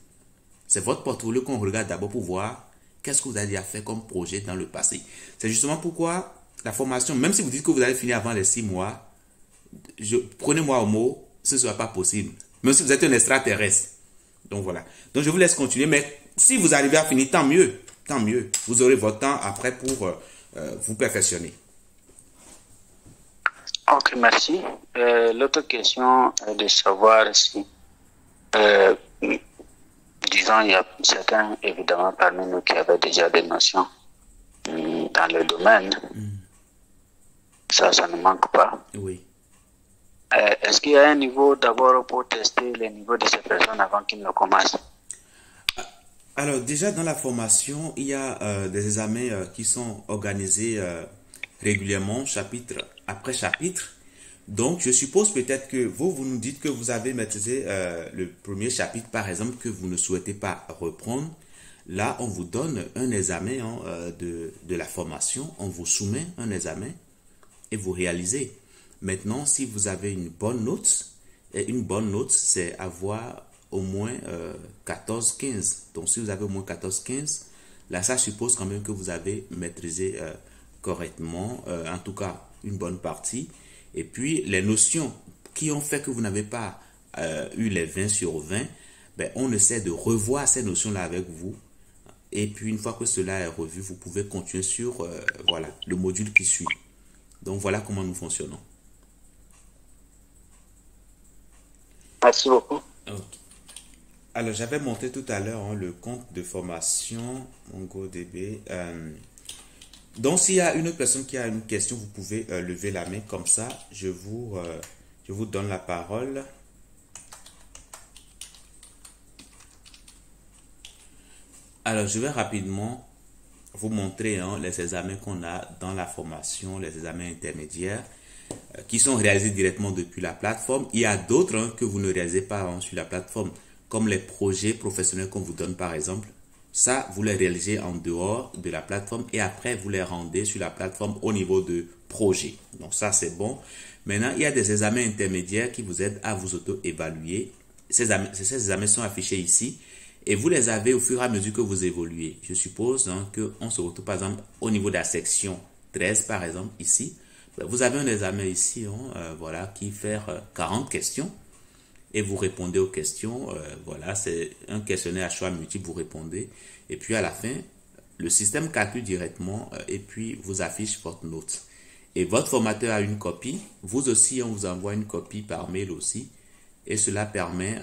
c'est votre portfolio qu'on regarde d'abord pour voir qu'est-ce que vous avez déjà fait comme projet dans le passé. C'est justement pourquoi la formation, même si vous dites que vous allez finir avant les 6 mois, prenez-moi au mot, ce ne sera pas possible. Même si vous êtes un extraterrestre. Donc voilà. Donc je vous laisse continuer. Mais si vous arrivez à finir, tant mieux. Tant mieux. Vous aurez votre temps après pour vous perfectionner. Ok, merci. L'autre question est de savoir si, disons, il y a certains, évidemment, parmi nous qui avaient déjà des notions dans le domaine. Ça ne manque pas. Oui. Est-ce qu'il y a un niveau d'abord pour tester le niveau de ces personnes avant qu'ils ne commencent? Alors déjà dans la formation, il y a des examens qui sont organisés régulièrement, chapitre après chapitre. Donc je suppose peut-être que vous nous dites que vous avez maîtrisé le premier chapitre par exemple que vous ne souhaitez pas reprendre. Là on vous donne un examen de la formation, on vous soumet un examen et vous réalisez. Maintenant, si vous avez une bonne note, et une bonne note, c'est avoir au moins 14-15. Donc, si vous avez au moins 14-15, là, ça suppose quand même que vous avez maîtrisé correctement, en tout cas, une bonne partie. Et puis, les notions qui ont fait que vous n'avez pas eu les 20 sur 20, ben, on essaie de revoir ces notions-là avec vous. Et puis, une fois que cela est revu, vous pouvez continuer sur voilà, le module qui suit. Donc, voilà comment nous fonctionnons. Merci beaucoup. Okay. Alors, j'avais montré tout à l'heure le compte de formation MongoDB. Donc, s'il y a une autre personne qui a une question, vous pouvez lever la main comme ça. Je vous donne la parole. Alors, je vais rapidement vous montrer les examens qu'on a dans la formation, les examens intermédiaires qui sont réalisés directement depuis la plateforme. Il y a d'autres que vous ne réalisez pas sur la plateforme, comme les projets professionnels qu'on vous donne par exemple. Ça, vous les réalisez en dehors de la plateforme et après, vous les rendez sur la plateforme au niveau de projet. Donc ça, c'est bon. Maintenant, il y a des examens intermédiaires qui vous aident à vous auto-évaluer. Ces examens sont affichés ici. Et vous les avez au fur et à mesure que vous évoluez. Je suppose qu'on se retrouve par exemple au niveau de la section 13 par exemple ici. Vous avez un examen ici voilà, qui fait 40 questions et vous répondez aux questions. Voilà, c'est un questionnaire à choix multiple, vous répondez. Et puis à la fin, le système calcule directement et puis vous affiche votre note. Et votre formateur a une copie. Vous aussi, on vous envoie une copie par mail aussi. Et cela permet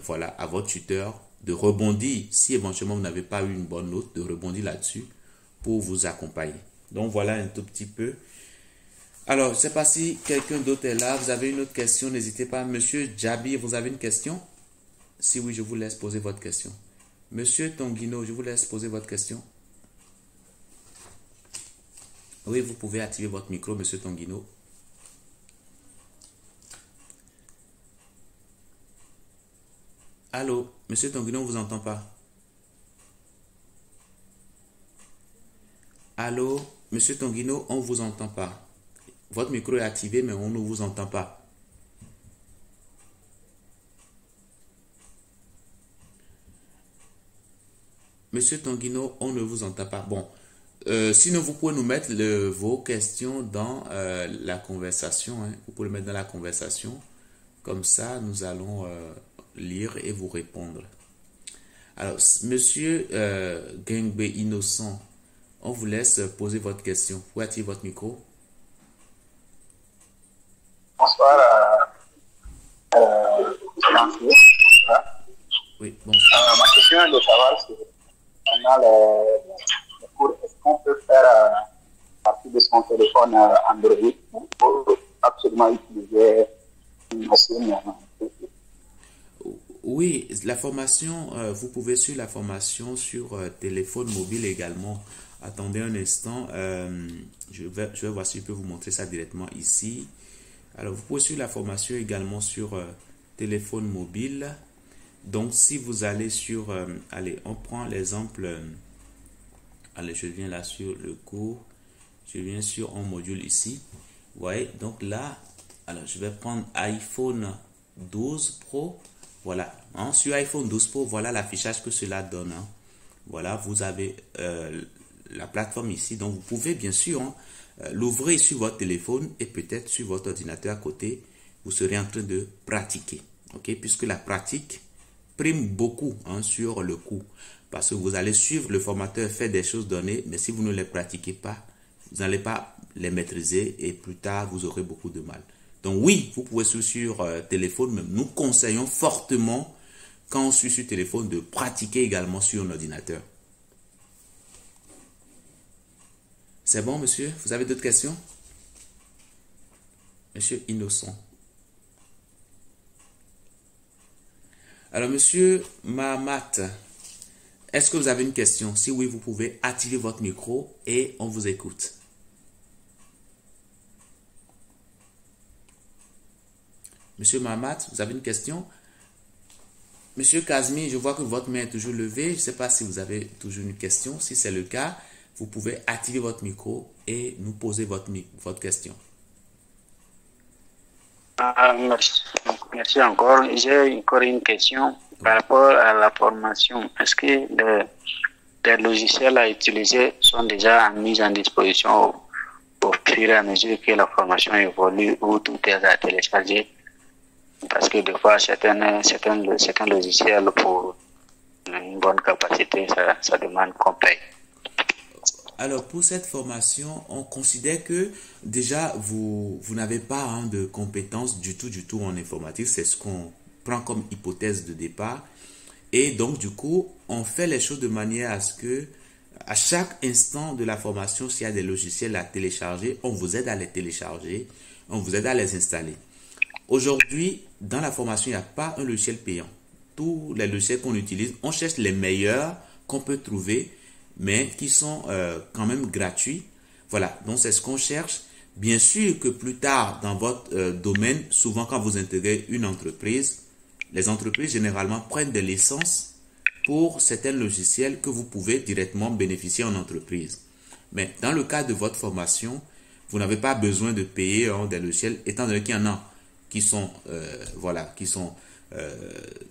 voilà, à votre tuteur de rebondir, si éventuellement vous n'avez pas eu une bonne note, de rebondir là-dessus pour vous accompagner. Donc voilà un tout petit peu. Alors, je ne sais pas si quelqu'un d'autre est là. Vous avez une autre question, n'hésitez pas. Monsieur Djabi, vous avez une question? Si oui, je vous laisse poser votre question. Monsieur Tonguino, je vous laisse poser votre question. Oui, vous pouvez activer votre micro, monsieur Tonguino. Allô, monsieur Tonguino, on ne vous entend pas. Allô, monsieur Tonguino, on ne vous entend pas. Votre micro est activé, mais on ne vous entend pas. Monsieur Tonguino, on ne vous entend pas. Bon, sinon vous pouvez nous mettre vos questions dans la conversation. Vous pouvez le mettre dans la conversation. Comme ça, nous allons lire et vous répondre. Alors, monsieur Gengbe Innocent, on vous laisse poser votre question. Vous pouvez activer votre micro. Bonsoir. Oui, bonsoir. Ma question est de savoir si pendant les cours, est-ce qu'on peut faire partie de son téléphone Android pour absolument utiliser une machine. Oui, la formation, vous pouvez suivre la formation sur téléphone mobile également. Attendez un instant, je vais voir si je peux vous montrer ça directement ici. Alors, vous pouvez suivre la formation également sur téléphone mobile. Donc, si vous allez sur, allez, on prend l'exemple, allez, je viens là sur le cours, je viens sur un module ici. Vous voyez, donc là, alors je vais prendre iPhone 12 Pro. Voilà, sur iPhone 12 Pro, voilà l'affichage que cela donne. Voilà, vous avez la plateforme ici. Donc, vous pouvez bien sûr l'ouvrir sur votre téléphone et peut-être sur votre ordinateur à côté. Vous serez en train de pratiquer. Ok, puisque la pratique prime beaucoup sur le cours. Parce que vous allez suivre le formateur faire des choses données, mais si vous ne les pratiquez pas, vous n'allez pas les maîtriser et plus tard, vous aurez beaucoup de mal. Donc oui, vous pouvez suivre sur téléphone, mais nous conseillons fortement, quand on suit sur téléphone, de pratiquer également sur un ordinateur. C'est bon, monsieur? Vous avez d'autres questions? Monsieur Innocent. Alors, monsieur Mahamat, est-ce que vous avez une question? Si oui, vous pouvez activer votre micro et on vous écoute. Monsieur Mahamat, vous avez une question? Monsieur Kazmi, je vois que votre main est toujours levée. Je ne sais pas si vous avez toujours une question. Si c'est le cas, vous pouvez activer votre micro et nous poser votre question. Merci encore. J'ai encore une question par rapport à la formation. Est-ce que les logiciels à utiliser sont déjà mis en disposition au fur et à mesure que la formation évolue ou tout est à télécharger? Parce que des fois, certains logiciels, pour une bonne capacité, ça demande qu'on paye. Alors, pour cette formation, on considère que déjà, vous n'avez pas de compétences du tout en informatique. C'est ce qu'on prend comme hypothèse de départ. Et donc, du coup, on fait les choses de manière à ce que, à chaque instant de la formation, s'il y a des logiciels à télécharger, on vous aide à les télécharger, on vous aide à les installer. Aujourd'hui, dans la formation, il n'y a pas un logiciel payant. Tous les logiciels qu'on utilise, on cherche les meilleurs qu'on peut trouver, mais qui sont quand même gratuits. Voilà, donc c'est ce qu'on cherche. Bien sûr que plus tard, dans votre domaine, souvent quand vous intégrez une entreprise, les entreprises généralement prennent des licences pour certains logiciels que vous pouvez directement bénéficier en entreprise. Mais dans le cas de votre formation, vous n'avez pas besoin de payer des logiciels, étant donné qu'il y en a qui sont,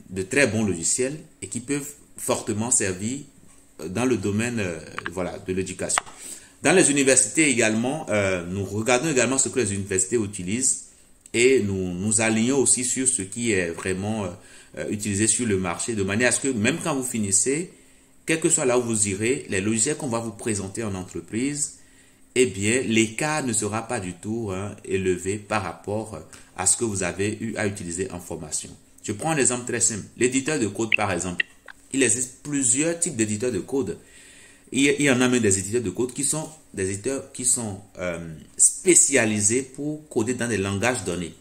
de très bons logiciels et qui peuvent fortement servir dans le domaine de l'éducation. Dans les universités également, nous regardons également ce que les universités utilisent et nous nous alignons aussi sur ce qui est vraiment utilisé sur le marché, de manière à ce que même quand vous finissez, quel que soit là où vous irez, les logiciels qu'on va vous présenter en entreprise, eh bien, l'écart ne sera pas du tout élevé par rapport à ce que vous avez eu à utiliser en formation. Je prends un exemple très simple. L'éditeur de code, par exemple. Il existe plusieurs types d'éditeurs de code. Il y en a même des éditeurs de code qui sont des éditeurs qui sont spécialisés pour coder dans des langages donnés.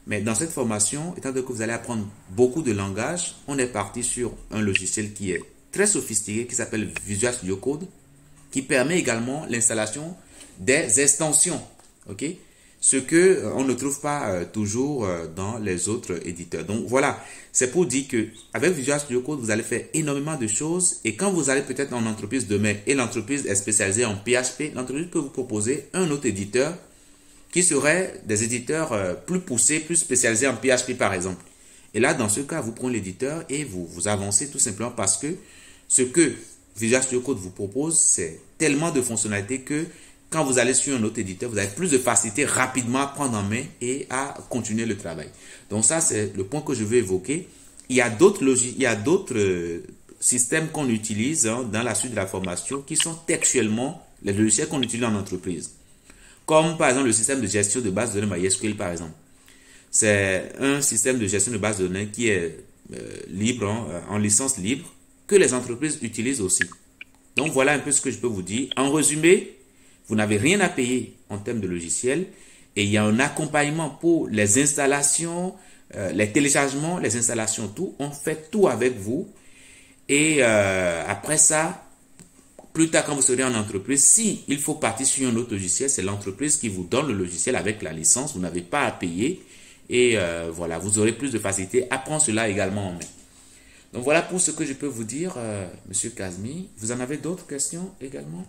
Mais dans cette formation, étant donné que vous allez apprendre beaucoup de langages, on est parti sur un logiciel qui est très sophistiqué, qui s'appelle Visual Studio Code, qui permet également l'installation des extensions. Ok? Ce que on ne trouve pas toujours dans les autres éditeurs. Donc voilà, c'est pour dire que avec Visual Studio Code, vous allez faire énormément de choses et quand vous allez peut-être en entreprise demain et l'entreprise est spécialisée en PHP, l'entreprise peut vous proposer un autre éditeur qui serait des éditeurs plus poussés, plus spécialisés en PHP par exemple. Et là, dans ce cas, vous prenez l'éditeur et vous avancez tout simplement parce que ce que Visual Studio Code vous propose, c'est tellement de fonctionnalités que quand vous allez sur un autre éditeur, vous avez plus de facilité rapidement à prendre en main et à continuer le travail. Donc ça, c'est le point que je veux évoquer. Il y a d'autres systèmes qu'on utilise dans la suite de la formation qui sont textuellement les logiciels qu'on utilise en entreprise. Comme par exemple le système de gestion de base de données MySQL par exemple. C'est un système de gestion de base de données qui est libre, en licence libre, que les entreprises utilisent aussi. Donc voilà un peu ce que je peux vous dire. En résumé, vous n'avez rien à payer en termes de logiciel et il y a un accompagnement pour les installations, les téléchargements, les installations, tout. On fait tout avec vous et après ça, plus tard quand vous serez en entreprise, si il faut partir sur un autre logiciel, c'est l'entreprise qui vous donne le logiciel avec la licence. Vous n'avez pas à payer et voilà, vous aurez plus de facilité à prendre cela également en main. Donc voilà pour ce que je peux vous dire, Monsieur Kazmi. Vous en avez d'autres questions également?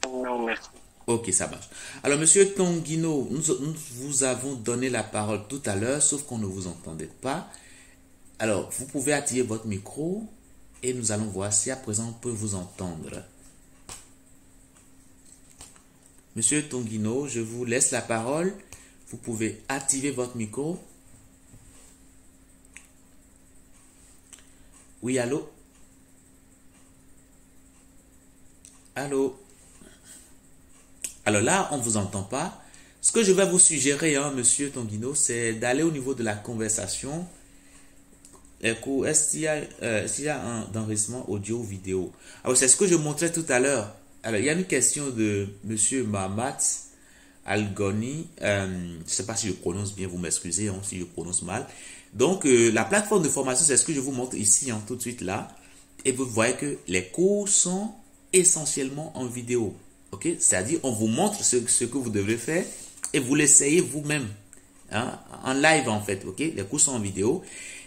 Non, merci. Ok, ça marche. Alors, Monsieur Tonguino, nous vous avons donné la parole tout à l'heure, sauf qu'on ne vous entendait pas. Alors, vous pouvez activer votre micro et nous allons voir si à présent on peut vous entendre. Monsieur Tonguino, je vous laisse la parole. Vous pouvez activer votre micro. Oui, allô? Allô? Alors là, on ne vous entend pas. Ce que je vais vous suggérer, Monsieur Tonguino, c'est d'aller au niveau de la conversation. Est-ce qu'il y a un enregistrement audio ou vidéo? Alors, c'est ce que je montrais tout à l'heure. Alors, il y a une question de Monsieur Mahamat Algoni. Je ne sais pas si je prononce bien, vous m'excusez si je prononce mal. Donc, la plateforme de formation, c'est ce que je vous montre ici, tout de suite là. Et vous voyez que les cours sont essentiellement en vidéo. Ok? C'est-à-dire, on vous montre ce que vous devez faire et vous l'essayez vous-même. En live, en fait. Ok? Les cours sont en vidéo.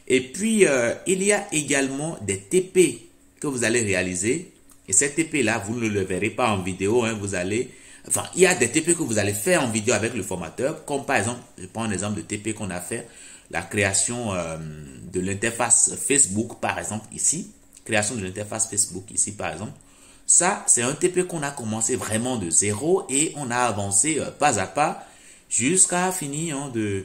Et puis, il y a également des TP que vous allez réaliser. Et ces TP-là, vous ne le verrez pas en vidéo. Il y a des TP que vous allez faire en vidéo avec le formateur. Comme par exemple, je prends un exemple de TP qu'on a fait. La création de l'interface Facebook, par exemple, ici. Création de l'interface Facebook, ici, par exemple. Ça, c'est un TP qu'on a commencé vraiment de zéro et on a avancé pas à pas jusqu'à finir de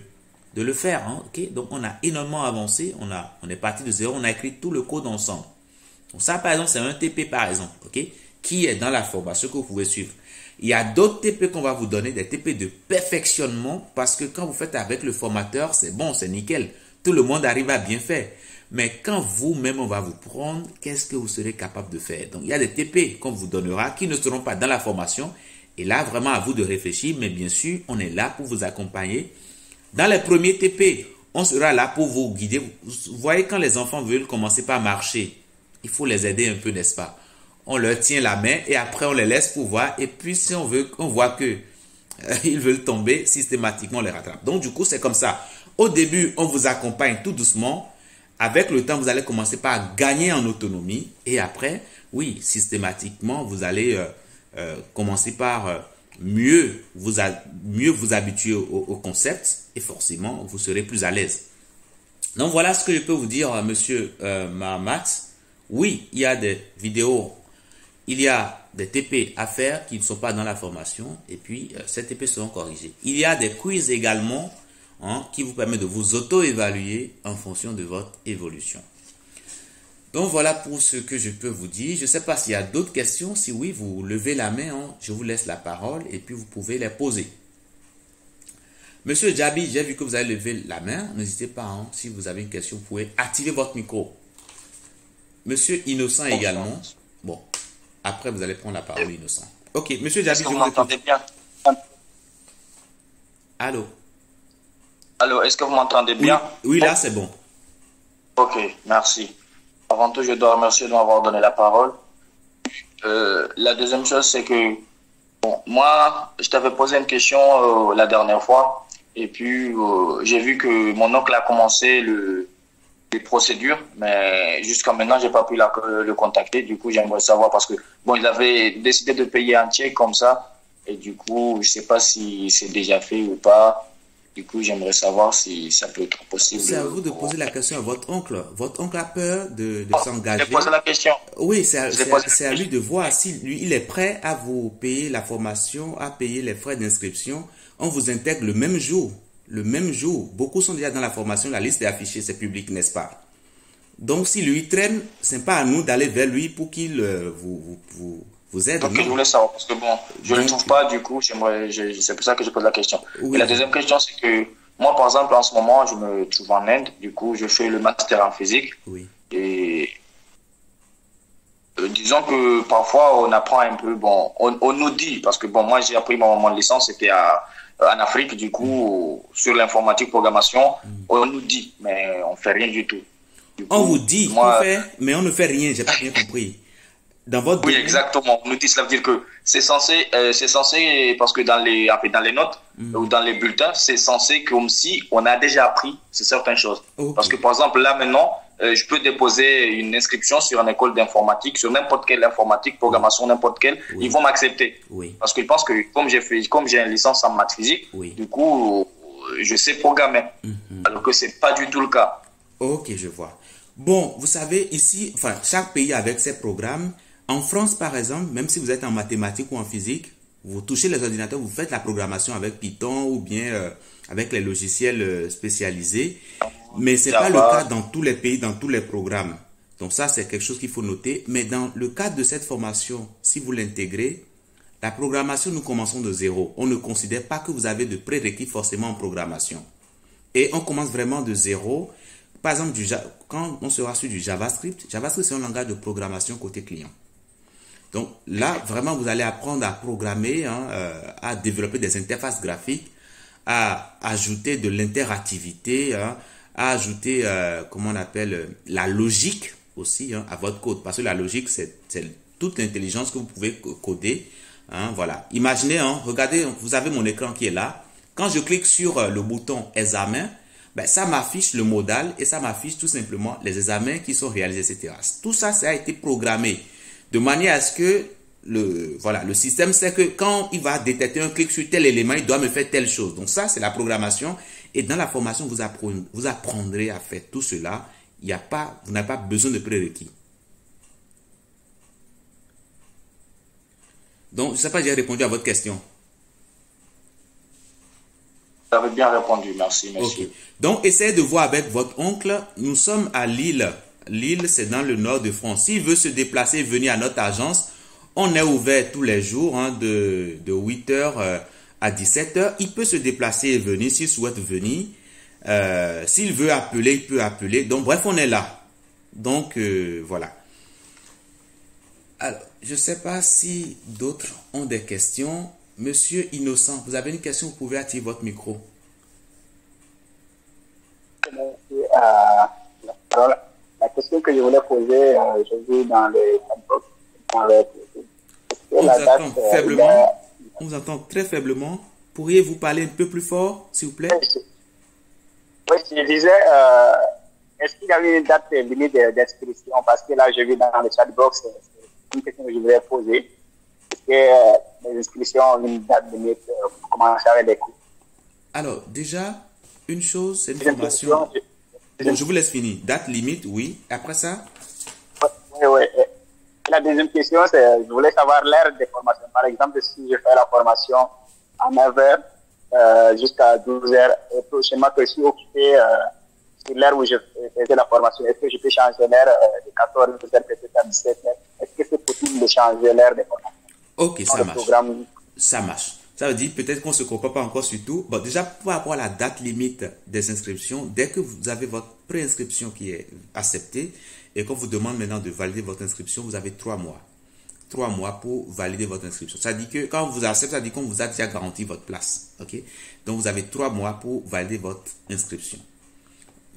de le faire. Hein, ok? Donc, on a énormément avancé. On est parti de zéro. On a écrit tout le code ensemble. Donc, ça, par exemple, c'est un TP, par exemple, ok? Qui est dans la formation que vous pouvez suivre. Il y a d'autres TP qu'on va vous donner, des TP de perfectionnement, parce que quand vous faites avec le formateur, c'est bon, c'est nickel. Tout le monde arrive à bien faire. Mais quand vous-même, on va vous prendre, qu'est-ce que vous serez capable de faire? Donc, il y a des TP qu'on vous donnera qui ne seront pas dans la formation. Et là, vraiment, à vous de réfléchir. Mais bien sûr, on est là pour vous accompagner. Dans les premiers TP, on sera là pour vous guider. Vous voyez, quand les enfants veulent commencer par marcher, il faut les aider un peu, n'est-ce pas? On leur tient la main et après, on les laisse pouvoir. Et puis, si on veut, on voit que ils veulent tomber, systématiquement, on les rattrape. Donc, du coup, c'est comme ça. Au début, on vous accompagne tout doucement. Avec le temps, vous allez commencer par gagner en autonomie. Et après, oui, systématiquement, vous allez commencer par mieux vous habituer au concept. Et forcément, vous serez plus à l'aise. Donc, voilà ce que je peux vous dire, monsieur Mahamat. Oui, il y a des vidéos. Il y a des TP à faire qui ne sont pas dans la formation. Et puis, ces TP seront corrigés. Il y a des quiz également. Hein, qui vous permet de vous auto-évaluer en fonction de votre évolution. Donc voilà pour ce que je peux vous dire. Je ne sais pas s'il y a d'autres questions. Si oui, vous levez la main, hein, je vous laisse la parole et puis vous pouvez les poser. Monsieur Djabi, j'ai vu que vous avez levé la main. N'hésitez pas, hein, si vous avez une question, vous pouvez activer votre micro. Monsieur Innocent également. Bon, après vous allez prendre la parole, Innocent. Ok, monsieur Djabi, je vous m'entendez bien? Allô? Allô, est-ce que vous m'entendez bien? Oui, là c'est bon. Ok, merci. Avant tout, je dois remercier de m'avoir donné la parole. La deuxième chose, c'est que, bon, moi, je t'avais posé une question la dernière fois, et puis j'ai vu que mon oncle a commencé les procédures, mais jusqu'à maintenant, j'ai pas pu le contacter. Du coup, j'aimerais savoir parce que, bon, il avait décidé de payer un chèque comme ça, et du coup, je sais pas si c'est déjà fait ou pas. Du coup, j'aimerais savoir si ça peut être possible. C'est à vous de poser la question à votre oncle. Votre oncle a peur de s'engager. J'ai posé la question. Oui, c'est à lui de voir si lui, il est prêt à vous payer la formation, à payer les frais d'inscription. On vous intègre le même jour. Le même jour. Beaucoup sont déjà dans la formation. La liste est affichée, c'est public, n'est-ce pas? Donc, si lui traîne, ce n'est pas à nous d'aller vers lui pour qu'il vous aide. Donc, je voulais savoir, parce que bon, je ne le trouve pas, du coup, c'est pour ça que je pose la question. Oui. Et la deuxième question, c'est que moi, par exemple, en ce moment, je me trouve en Inde, du coup, je fais le master en physique. Oui. Et disons que parfois, on apprend un peu, bon, on nous dit, parce que bon, moi, j'ai appris mon licence, c'était en Afrique, du coup, sur l'informatique, programmation, on nous dit, mais on fait rien du tout. Du coup, on vous dit qu'on fait, mais on ne fait rien, j'ai pas bien compris. Dans votre oui, exactement. On nous dit, cela veut dire que c'est censé, parce que dans les notes ou dans les bulletins, c'est censé comme si on a déjà appris certaines choses. Okay. Parce que par exemple, là maintenant, je peux déposer une inscription sur une école d'informatique, sur n'importe quelle informatique, programmation, n'importe quelle, oui. ils vont m'accepter. Oui. Parce qu'ils pensent que comme j'ai une licence en maths physique, oui. du coup, je sais programmer. Alors que c'est pas du tout le cas. Ok, je vois. Bon, vous savez, ici, enfin, chaque pays avec ses programmes. En France, par exemple, même si vous êtes en mathématiques ou en physique, vous touchez les ordinateurs, vous faites la programmation avec Python ou bien avec les logiciels spécialisés. Mais ce n'est pas le cas dans tous les pays, dans tous les programmes. Donc ça, c'est quelque chose qu'il faut noter. Mais dans le cadre de cette formation, si vous l'intégrez, la programmation, nous commençons de zéro. On ne considère pas que vous avez de prérequis forcément en programmation. Et on commence vraiment de zéro. Par exemple, quand on sera sur du JavaScript, JavaScript, c'est un langage de programmation côté client. Donc là, vraiment, vous allez apprendre à programmer, hein, à développer des interfaces graphiques, à ajouter de l'interactivité, hein, à ajouter, comment on appelle, la logique aussi hein, à votre code. Parce que la logique, c'est toute l'intelligence que vous pouvez coder. Hein, voilà. Imaginez, hein, regardez, vous avez mon écran qui est là. Quand je clique sur le bouton examen, ben, ça m'affiche le modal et ça m'affiche tout simplement les examens qui sont réalisés, etc. Tout ça, ça a été programmé de manière à ce que le système sait que quand il va détecter un clic sur tel élément, il doit me faire telle chose. Donc ça, c'est la programmation. Et dans la formation, vous apprendrez à faire tout cela. Vous n'avez pas besoin de prérequis. Donc, je ne sais pas si j'ai répondu à votre question. Vous avez bien répondu, merci, Ok. monsieur. Donc, essayez de voir avec votre oncle. Nous sommes à Lille. Lille, c'est dans le nord de France. S'il veut se déplacer et venir à notre agence, on est ouvert tous les jours hein, de 8h à 17h. Il peut se déplacer et venir s'il souhaite venir. S'il veut appeler, il peut appeler. Donc, bref, on est là. Donc, voilà. Alors, je ne sais pas si d'autres ont des questions. Monsieur Innocent, vous avez une question, vous pouvez activer votre micro. La question que je voulais poser, je vis dans le chatbox. On vous entend faiblement. On vous entend très faiblement. Pourriez-vous parler un peu plus fort, s'il vous plaît? Oui, je disais, est-ce qu'il y a une date limite d'inscription? Parce que là, je vis dans le chatbox, c'est une question que je voulais poser. Est-ce que les inscriptions ont une date limite pour commencer avec les cours? Alors, déjà, une chose, c'est une formation. Bon, je vous laisse finir. Date limite, oui. Après ça? Oui. La deuxième question, c'est, je voulais savoir l'heure de formation. Par exemple, si je fais la formation à 9h jusqu'à 12h, et prochainement que je suis occupé sur l'heure où je faisais la formation, est-ce que je peux changer l'heure de 14h peut-être à 17h? Est-ce que c'est possible de changer l'heure de formation? Ok, ça marche. Ça marche. Ça veut dire peut-être qu'on ne se comprend pas encore sur tout. Bon, déjà, par rapport à la date limite des inscriptions, dès que vous avez votre préinscription qui est acceptée et qu'on vous demande maintenant de valider votre inscription, vous avez 3 mois. 3 mois pour valider votre inscription. Ça dit que quand on vous accepte, ça dit qu'on vous a déjà garanti votre place. Ok? Donc, vous avez 3 mois pour valider votre inscription.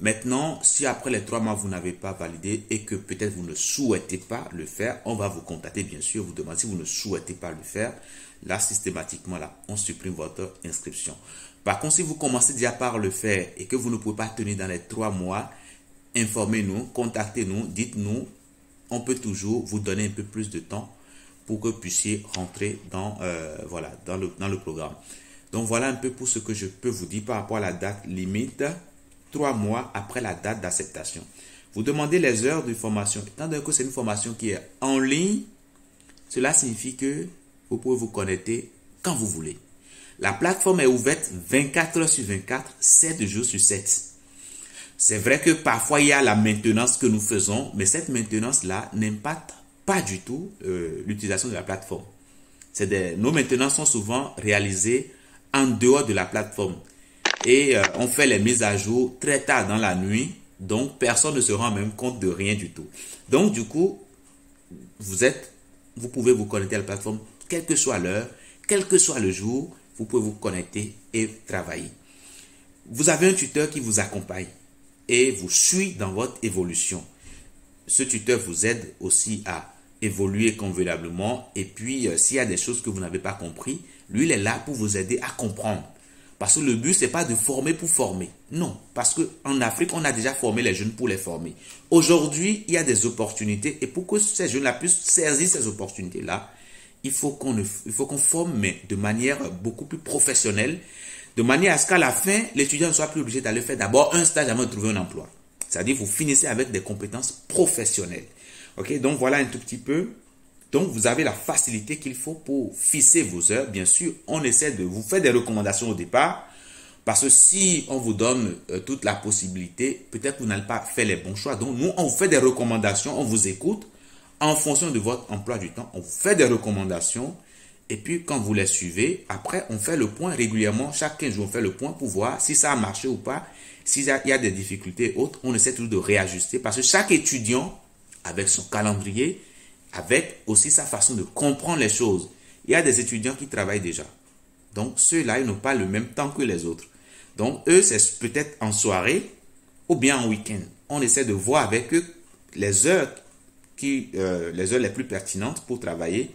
Maintenant, si après les 3 mois, vous n'avez pas validé et que peut-être vous ne souhaitez pas le faire, on va vous contacter, bien sûr, vous demander si vous ne souhaitez pas le faire. Là, systématiquement, là, on supprime votre inscription. Par contre, si vous commencez déjà par le faire et que vous ne pouvez pas tenir dans les 3 mois, informez-nous, contactez-nous, dites-nous. On peut toujours vous donner un peu plus de temps pour que vous puissiez rentrer dans, dans le programme. Donc, voilà un peu pour ce que je peux vous dire par rapport à la date limite. 3 mois après la date d'acceptation. Vous demandez les heures de formation. Étant donné que c'est une formation qui est en ligne, cela signifie que vous pouvez vous connecter quand vous voulez. La plateforme est ouverte 24 heures sur 24, 7 jours sur 7. C'est vrai que parfois il y a la maintenance que nous faisons, mais cette maintenance-là n'impacte pas du tout l'utilisation de la plateforme. Nos maintenances sont souvent réalisées en dehors de la plateforme. Et on fait les mises à jour très tard dans la nuit. Donc, personne ne se rend même compte de rien du tout. Donc, du coup, vous pouvez vous connecter à la plateforme, quelle que soit l'heure, quel que soit le jour, vous pouvez vous connecter et travailler. Vous avez un tuteur qui vous accompagne et vous suit dans votre évolution. Ce tuteur vous aide aussi à évoluer convenablement. Et puis, s'il y a des choses que vous n'avez pas compris, lui, il est là pour vous aider à comprendre. Parce que le but, ce n'est pas de former pour former. Non, parce qu'en Afrique, on a déjà formé les jeunes pour les former. Aujourd'hui, il y a des opportunités. Et pour que ces jeunes-là puissent saisir ces opportunités-là, il faut qu'on forme, mais de manière beaucoup plus professionnelle, de manière à ce qu'à la fin, l'étudiant ne soit plus obligé d'aller faire d'abord un stage avant de trouver un emploi. C'est-à-dire, vous finissez avec des compétences professionnelles. Ok, donc voilà un tout petit peu. Donc, vous avez la facilité qu'il faut pour fixer vos heures. Bien sûr, on essaie de vous faire des recommandations au départ. Parce que si on vous donne toute la possibilité, peut-être que vous n'allez pas faire les bons choix. Donc, nous, on vous fait des recommandations, on vous écoute. En fonction de votre emploi du temps, on vous fait des recommandations. Et puis, quand vous les suivez, après, on fait le point régulièrement. Chaque 15 jours, on fait le point pour voir si ça a marché ou pas. S'il y a des difficultés autres, on essaie toujours de réajuster. Parce que chaque étudiant, avec son calendrier, avec aussi sa façon de comprendre les choses. Il y a des étudiants qui travaillent déjà. Donc, ceux-là, ils n'ont pas le même temps que les autres. Donc, eux, c'est peut-être en soirée ou bien en week-end. On essaie de voir avec eux les heures les plus pertinentes pour travailler.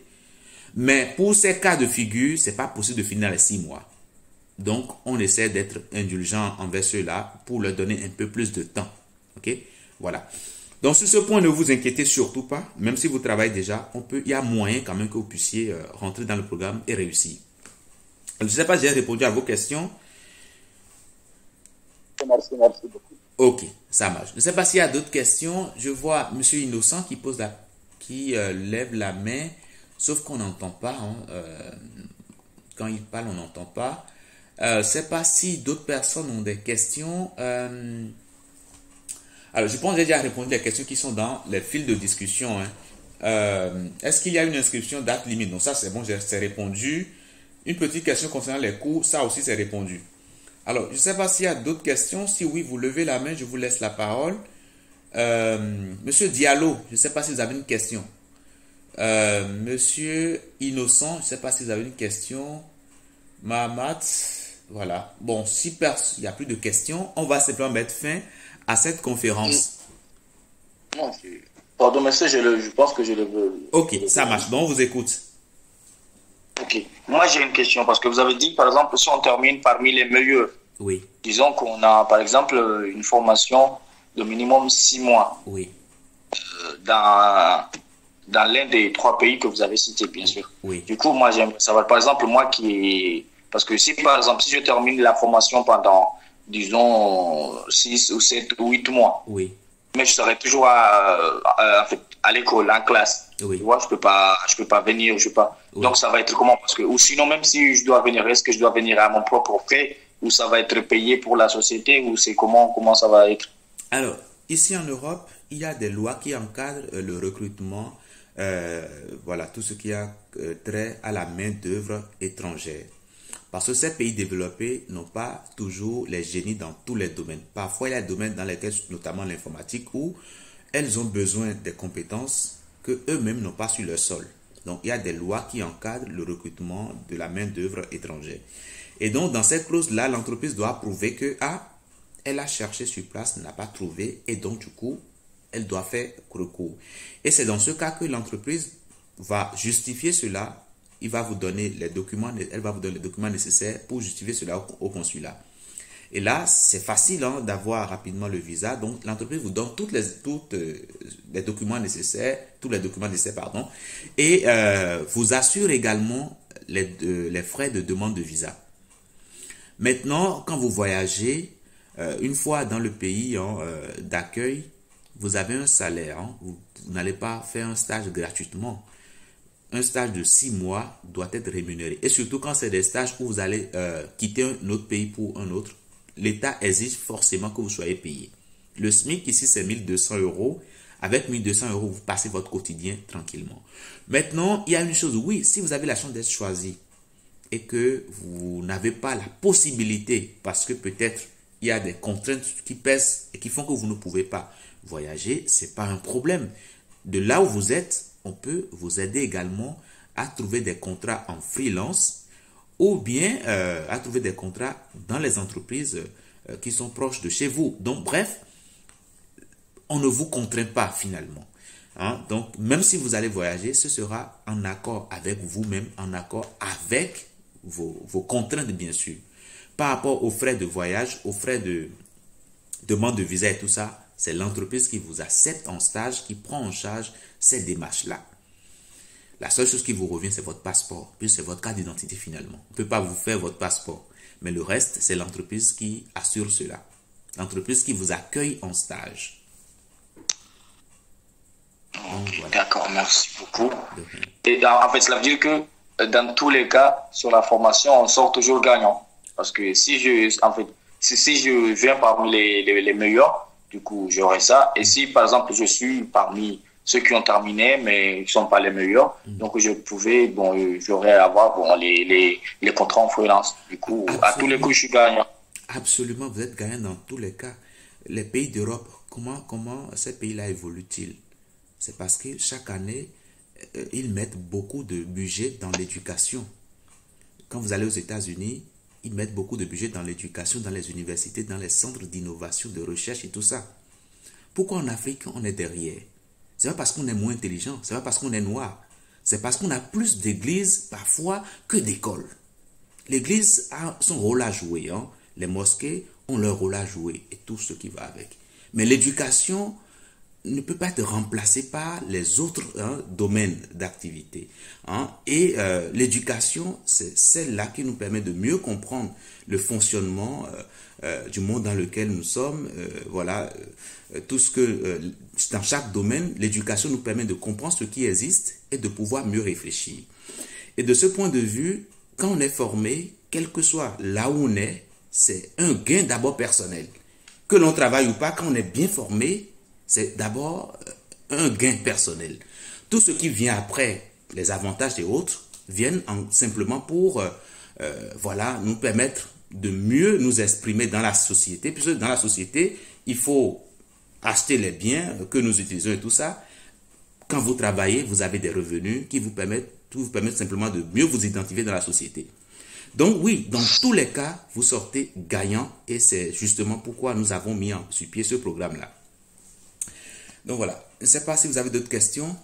Mais pour ces cas de figure, ce n'est pas possible de finir les 6 mois. Donc, on essaie d'être indulgent envers ceux-là pour leur donner un peu plus de temps. OK? Voilà. Donc, sur ce point, ne vous inquiétez surtout pas. Même si vous travaillez déjà, il y a moyen quand même que vous puissiez rentrer dans le programme et réussir. Je ne sais pas si j'ai répondu à vos questions. Merci beaucoup. Ok, ça marche. Je ne sais pas s'il y a d'autres questions. Je vois M. Innocent qui lève la main, sauf qu'on n'entend pas. Hein. Quand il parle, on n'entend pas. Je ne sais pas si d'autres personnes ont des questions. Alors, je pense que j'ai déjà répondu les questions qui sont dans les fils de discussion. Hein. Est-ce qu'il y a une inscription date limite? Donc ça, c'est bon, c'est répondu. Une petite question concernant les cours, ça aussi, c'est répondu. Alors, je ne sais pas s'il y a d'autres questions. Si oui, vous levez la main, je vous laisse la parole. Monsieur Diallo, je ne sais pas si vous avez une question. Monsieur Innocent, je ne sais pas si vous avez une question. Mahamat, voilà. Bon, si il n'y a plus de questions, on va simplement mettre fin à cette conférence. Non, pardon, monsieur, je pense que je le veux. Ok, ça marche. Donc, on vous écoute. Ok. Moi, j'ai une question parce que vous avez dit, par exemple, si on termine parmi les meilleurs. Oui. Disons qu'on a, par exemple, une formation de minimum 6 mois. Oui. Dans l'un des 3 pays que vous avez cités, bien sûr. Oui. Du coup, moi, j'aimerais savoir, par exemple, parce que si, par exemple, si je termine la formation pendant, disons, 6 ou 7 ou 8 mois, oui. Mais je serai toujours en fait, à l'école, en classe. Oui. Tu vois, je peux pas venir, je peux pas. Oui. Donc, ça va être comment? Parce que, ou sinon, même si je dois venir, est-ce que je dois venir à mon propre frais, ou ça va être payé pour la société, ou c'est comment ça va être? Alors, ici en Europe, il y a des lois qui encadrent le recrutement, voilà, tout ce qui a trait à la main-d'œuvre étrangère. Parce que ces pays développés n'ont pas toujours les génies dans tous les domaines. Parfois, il y a des domaines dans lesquels, notamment l'informatique, où elles ont besoin des compétences que eux-mêmes n'ont pas sur leur sol. Donc, il y a des lois qui encadrent le recrutement de la main-d'œuvre étrangère. Et donc, dans cette clause-là, l'entreprise doit prouver que, elle a cherché sur place, n'a pas trouvé, et donc, du coup, elle doit faire recours. Et c'est dans ce cas que l'entreprise va justifier cela. Elle va vous donner les documents nécessaires pour justifier cela au consulat. Et là, c'est facile d'avoir rapidement le visa. Donc, l'entreprise vous donne tous les documents nécessaires, et vous assure également les frais de demande de visa. Maintenant, quand vous voyagez, une fois dans le pays d'accueil, vous avez un salaire. Vous n'allez pas faire un stage gratuitement. Un stage de 6 mois doit être rémunéré. Et surtout quand c'est des stages où vous allez quitter un autre pays pour un autre, l'État exige forcément que vous soyez payé. Le SMIC ici, c'est 1200 €. Avec 1200 €, vous passez votre quotidien tranquillement. Maintenant, il y a une chose, oui, si vous avez la chance d'être choisi et que vous n'avez pas la possibilité, parce que peut-être il y a des contraintes qui pèsent et qui font que vous ne pouvez pas voyager, ce n'est pas un problème. De là où vous êtes, on peut vous aider également à trouver des contrats en freelance ou bien à trouver des contrats dans les entreprises qui sont proches de chez vous. Donc, bref, on ne vous contraint pas finalement. Donc, même si vous allez voyager, ce sera en accord avec vous-même, en accord avec vos contraintes, bien sûr. Par rapport aux frais de voyage, aux frais de demande de visa et tout ça, c'est l'entreprise qui vous accepte en stage, qui prend en charge ces démarches-là. La seule chose qui vous revient, c'est votre passeport, puis c'est votre carte d'identité finalement. On ne peut pas vous faire votre passeport, mais le reste, c'est l'entreprise qui assure cela. L'entreprise qui vous accueille en stage. Donc, voilà. D'accord, merci beaucoup. Et en fait, cela veut dire que dans tous les cas, sur la formation, on sort toujours gagnant. Parce que si je viens parmi les meilleurs, du coup, j'aurai ça. Et si, par exemple, je suis parmi ceux qui ont terminé, mais qui ne sont pas les meilleurs, donc j'aurais à avoir les contrats en freelance. Du coup, absolument. À tous les coups, je suis gagnant. Absolument, vous êtes gagnant dans tous les cas. Les pays d'Europe, comment ces pays-là évoluent-ils? C'est parce que chaque année, ils mettent beaucoup de budget dans l'éducation. Quand vous allez aux États-Unis, ils mettent beaucoup de budget dans l'éducation, dans les universités, dans les centres d'innovation, de recherche et tout ça. Pourquoi en Afrique, on est derrière? C'est pas parce qu'on est moins intelligent, c'est pas parce qu'on est noir. C'est parce qu'on a plus d'églises parfois que d'écoles. L'église a son rôle à jouer. Les mosquées ont leur rôle à jouer et tout ce qui va avec. Mais l'éducation ne peut pas être remplacée par les autres domaines d'activité. Et l'éducation, c'est celle-là qui nous permet de mieux comprendre le fonctionnement du monde dans lequel nous sommes. Tout ce que dans chaque domaine, l'éducation nous permet de comprendre ce qui existe et de pouvoir mieux réfléchir. Et de ce point de vue, quand on est formé, quel que soit là où on est, c'est un gain d'abord personnel. Que l'on travaille ou pas, quand on est bien formé, c'est d'abord un gain personnel. Tout ce qui vient après, les avantages et autres, viennent simplement pour voilà, nous permettre de mieux nous exprimer dans la société, puisque dans la société, il faut acheter les biens que nous utilisons et tout ça. Quand vous travaillez, vous avez des revenus qui vous permettent simplement de mieux vous identifier dans la société. Donc oui, dans tous les cas, vous sortez gagnant et c'est justement pourquoi nous avons mis sur pied ce programme-là. Donc voilà, je ne sais pas si vous avez d'autres questions.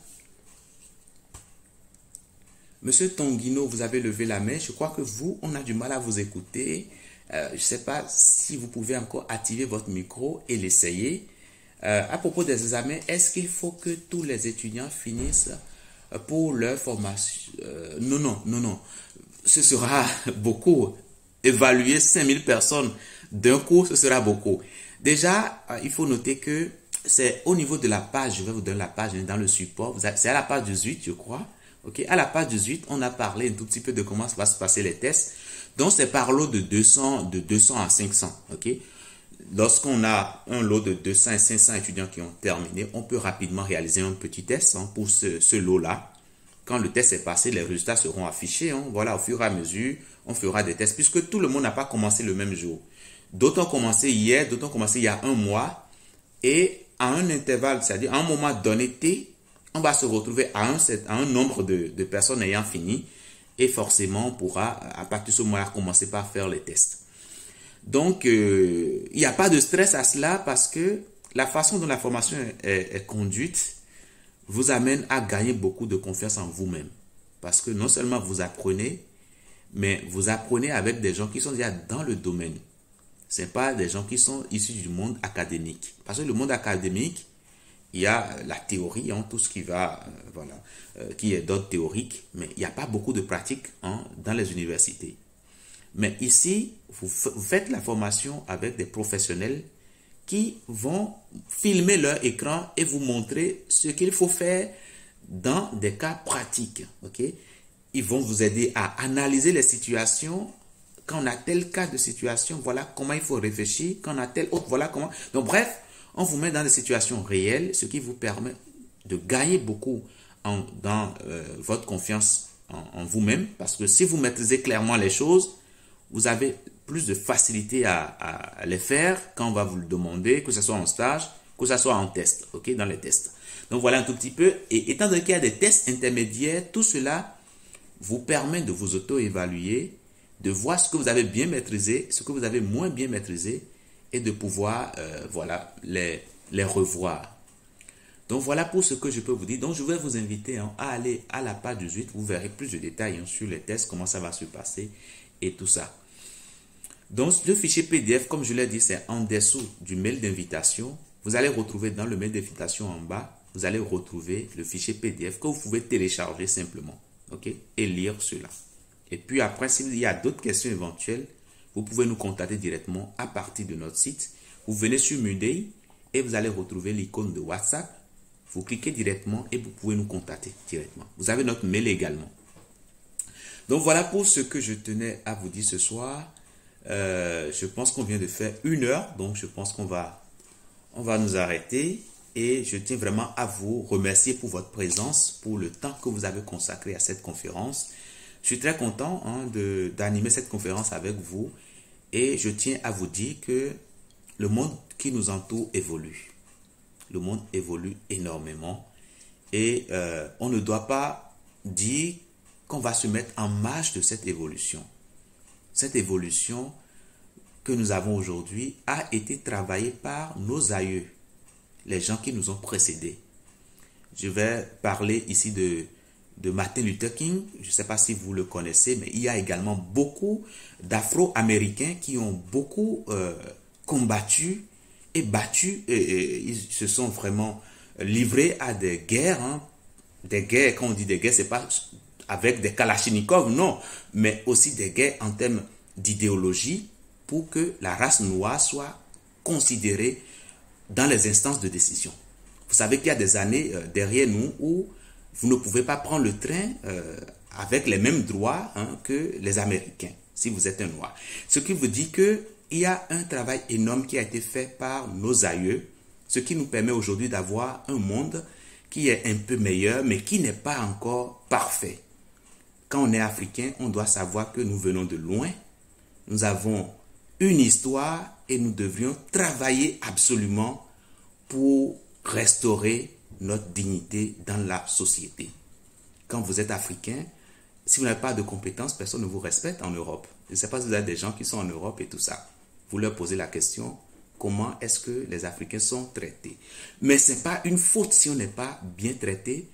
Monsieur Tonguino, vous avez levé la main. Je crois que vous, on a du mal à vous écouter. Je ne sais pas si vous pouvez encore activer votre micro et l'essayer. À propos des examens, est-ce qu'il faut que tous les étudiants finissent pour leur formation? Non. Ce sera beaucoup. Évaluer 5000 personnes d'un cours, ce sera beaucoup. Déjà, il faut noter que c'est au niveau de la page, je vais vous donner la page dans le support. C'est à la page 18, je crois. Okay. À la page 18, on a parlé un tout petit peu de comment va se passer les tests. Donc, c'est par lot de 200 à 500. Okay. Lorsqu'on a un lot de 200 et 500 étudiants qui ont terminé, on peut rapidement réaliser un petit test pour ce lot-là. Quand le test est passé, les résultats seront affichés. Voilà, au fur et à mesure, on fera des tests puisque tout le monde n'a pas commencé le même jour. D'autres ont commencé hier, d'autres ont commencé il y a un mois. Et à un intervalle, c'est-à-dire à un moment donné T, on va se retrouver à un nombre de personnes ayant fini. Et forcément, on pourra, à partir de ce moment-là, commencer par faire les tests. Donc, il n'y a pas de stress à cela parce que la façon dont la formation est conduite vous amène à gagner beaucoup de confiance en vous-même. Parce que non seulement vous apprenez, mais vous apprenez avec des gens qui sont déjà dans le domaine. Ce n'est pas des gens qui sont issus du monde académique. Parce que le monde académique, il y a la théorie, tout ce qui va, qui est d'ordre théorique, mais il n'y a pas beaucoup de pratique dans les universités. Mais ici, vous faites la formation avec des professionnels qui vont filmer leur écran et vous montrer ce qu'il faut faire dans des cas pratiques. Okay? Ils vont vous aider à analyser les situations. Quand on a tel cas de situation, voilà comment il faut réfléchir. Quand on a tel autre, voilà comment. Donc bref, on vous met dans des situations réelles, ce qui vous permet de gagner beaucoup dans votre confiance en vous-même. Parce que si vous maîtrisez clairement les choses, vous avez plus de facilité à les faire quand on va vous le demander, que ce soit en stage, que ce soit en test, dans les tests. Donc voilà un tout petit peu. Et étant donné qu'il y a des tests intermédiaires, tout cela vous permet de vous auto-évaluer, de voir ce que vous avez bien maîtrisé, ce que vous avez moins bien maîtrisé, et de pouvoir les revoir. Donc voilà pour ce que je peux vous dire. Donc je vais vous inviter à aller à la page 18, vous verrez plus de détails sur les tests, comment ça va se passer et tout ça. Donc le fichier PDF, comme je l'ai dit, c'est en dessous du mail d'invitation. Vous allez retrouver dans le mail d'invitation en bas, vous allez retrouver le fichier PDF que vous pouvez télécharger simplement, et lire cela. Et puis après, s'il y a d'autres questions éventuelles, vous pouvez nous contacter directement à partir de notre site. Vous venez sur Moodle et vous allez retrouver l'icône de WhatsApp. Vous cliquez directement et vous pouvez nous contacter directement. Vous avez notre mail également. Donc voilà pour ce que je tenais à vous dire ce soir. Je pense qu'on vient de faire 1 heure, donc je pense qu'on va nous arrêter. Et je tiens vraiment à vous remercier pour votre présence, pour le temps que vous avez consacré à cette conférence. Je suis très content d'animer cette conférence avec vous. Et je tiens à vous dire que le monde qui nous entoure évolue. Le monde évolue énormément. Et on ne doit pas dire qu'on va se mettre en marge de cette évolution. Cette évolution que nous avons aujourd'hui a été travaillée par nos aïeux, les gens qui nous ont précédés. Je vais parler ici de Martin Luther King. Je ne sais pas si vous le connaissez, mais il y a également beaucoup d'Afro-Américains qui ont beaucoup combattu et battu. Et ils se sont vraiment livrés à des guerres. Des guerres, quand on dit des guerres, ce n'est pas avec des kalachnikovs, non, mais aussi des guerres en termes d'idéologie pour que la race noire soit considérée dans les instances de décision. Vous savez qu'il y a des années derrière nous où vous ne pouvez pas prendre le train avec les mêmes droits que les Américains. si vous êtes un noir. Ce qui vous dit qu'il y a un travail énorme qui a été fait par nos aïeux, ce qui nous permet aujourd'hui d'avoir un monde qui est un peu meilleur, mais qui n'est pas encore parfait. Quand on est africain, on doit savoir que nous venons de loin, nous avons une histoire et nous devrions travailler absolument pour restaurer notre dignité dans la société. Quand vous êtes africain, si vous n'avez pas de compétences, personne ne vous respecte en Europe. Je ne sais pas si vous avez des gens qui sont en Europe et tout ça. Vous leur posez la question, comment est-ce que les Africains sont traités? Mais ce n'est pas une faute si on n'est pas bien traité.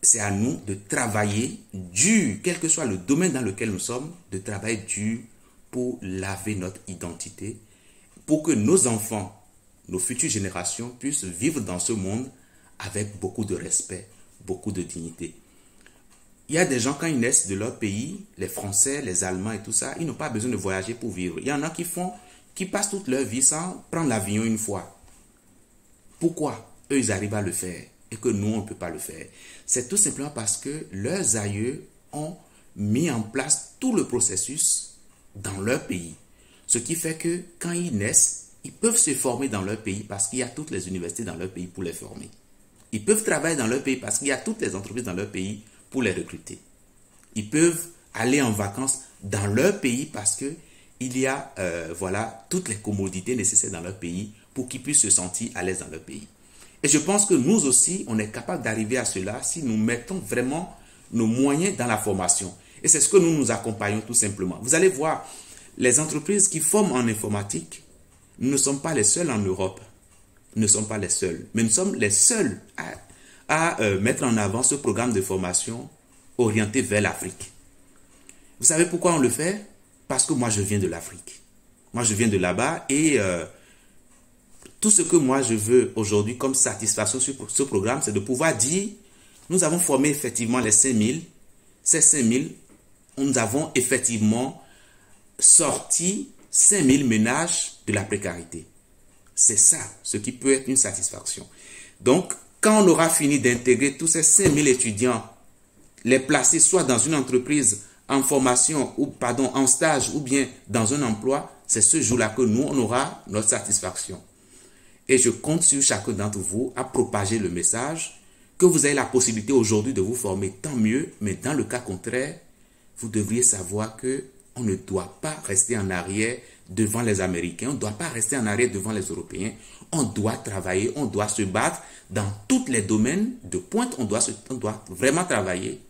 C'est à nous de travailler dur, quel que soit le domaine dans lequel nous sommes, de travailler dur pour laver notre identité, pour que nos enfants, nos futures générations puissent vivre dans ce monde avec beaucoup de respect, beaucoup de dignité. Il y a des gens, quand ils naissent de leur pays, les Français, les Allemands et tout ça, ils n'ont pas besoin de voyager pour vivre. Il y en a qui passent toute leur vie sans prendre l'avion une fois. Pourquoi? Eux, ils arrivent à le faire et que nous, on ne peut pas le faire. C'est tout simplement parce que leurs aïeux ont mis en place tout le processus dans leur pays. Ce qui fait que quand ils naissent, ils peuvent se former dans leur pays parce qu'il y a toutes les universités dans leur pays pour les former. Ils peuvent travailler dans leur pays parce qu'il y a toutes les entreprises dans leur pays pour les recruter. Ils peuvent aller en vacances dans leur pays parce que il y a voilà, toutes les commodités nécessaires dans leur pays pour qu'ils puissent se sentir à l'aise dans leur pays. Et je pense que nous aussi, on est capable d'arriver à cela si nous mettons vraiment nos moyens dans la formation. Et c'est ce que nous accompagnons tout simplement. Vous allez voir, les entreprises qui forment en informatique, nous ne sommes pas les seuls en Europe. Nous ne sommes pas les seuls. Mais nous sommes les seuls à mettre en avant ce programme de formation orienté vers l'Afrique. Vous savez pourquoi on le fait? Parce que moi, je viens de l'Afrique. Moi, je viens de là-bas et tout ce que moi, je veux aujourd'hui comme satisfaction sur ce programme, c'est de pouvoir dire, nous avons formé effectivement les 5000. Ces 5000, nous avons effectivement sorti 5000 ménages de la précarité. C'est ça, ce qui peut être une satisfaction. Donc, quand on aura fini d'intégrer tous ces 5000 étudiants, les placer soit dans une entreprise en formation, ou pardon, en stage, ou bien dans un emploi, c'est ce jour-là que nous, on aura notre satisfaction. Et je compte sur chacun d'entre vous à propager le message, que vous ayez la possibilité aujourd'hui de vous former, tant mieux, mais dans le cas contraire, vous devriez savoir que on ne doit pas rester en arrière devant les Américains, on ne doit pas rester en arrière devant les Européens, on doit travailler, on doit se battre dans tous les domaines de pointe, on doit vraiment travailler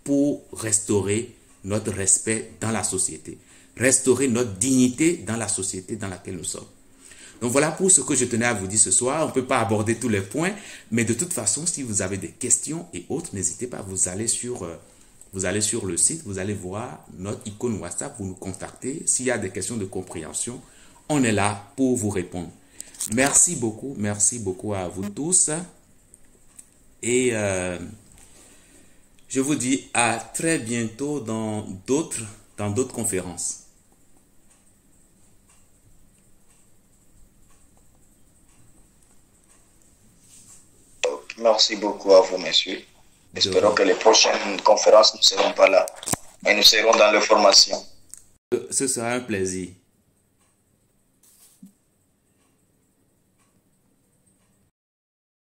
pour restaurer notre respect dans la société, restaurer notre dignité dans la société dans laquelle nous sommes. Donc voilà pour ce que je tenais à vous dire ce soir. On ne peut pas aborder tous les points, mais de toute façon, si vous avez des questions et autres, n'hésitez pas, vous allez sur le site, vous allez voir notre icône WhatsApp, vous nous contactez. S'il y a des questions de compréhension, on est là pour vous répondre. Merci beaucoup à vous tous. Et je vous dis à très bientôt dans d'autres conférences. Merci beaucoup à vous, messieurs. Espérons que les prochaines conférences ne seront pas là, mais nous serons dans les formations. Ce sera un plaisir.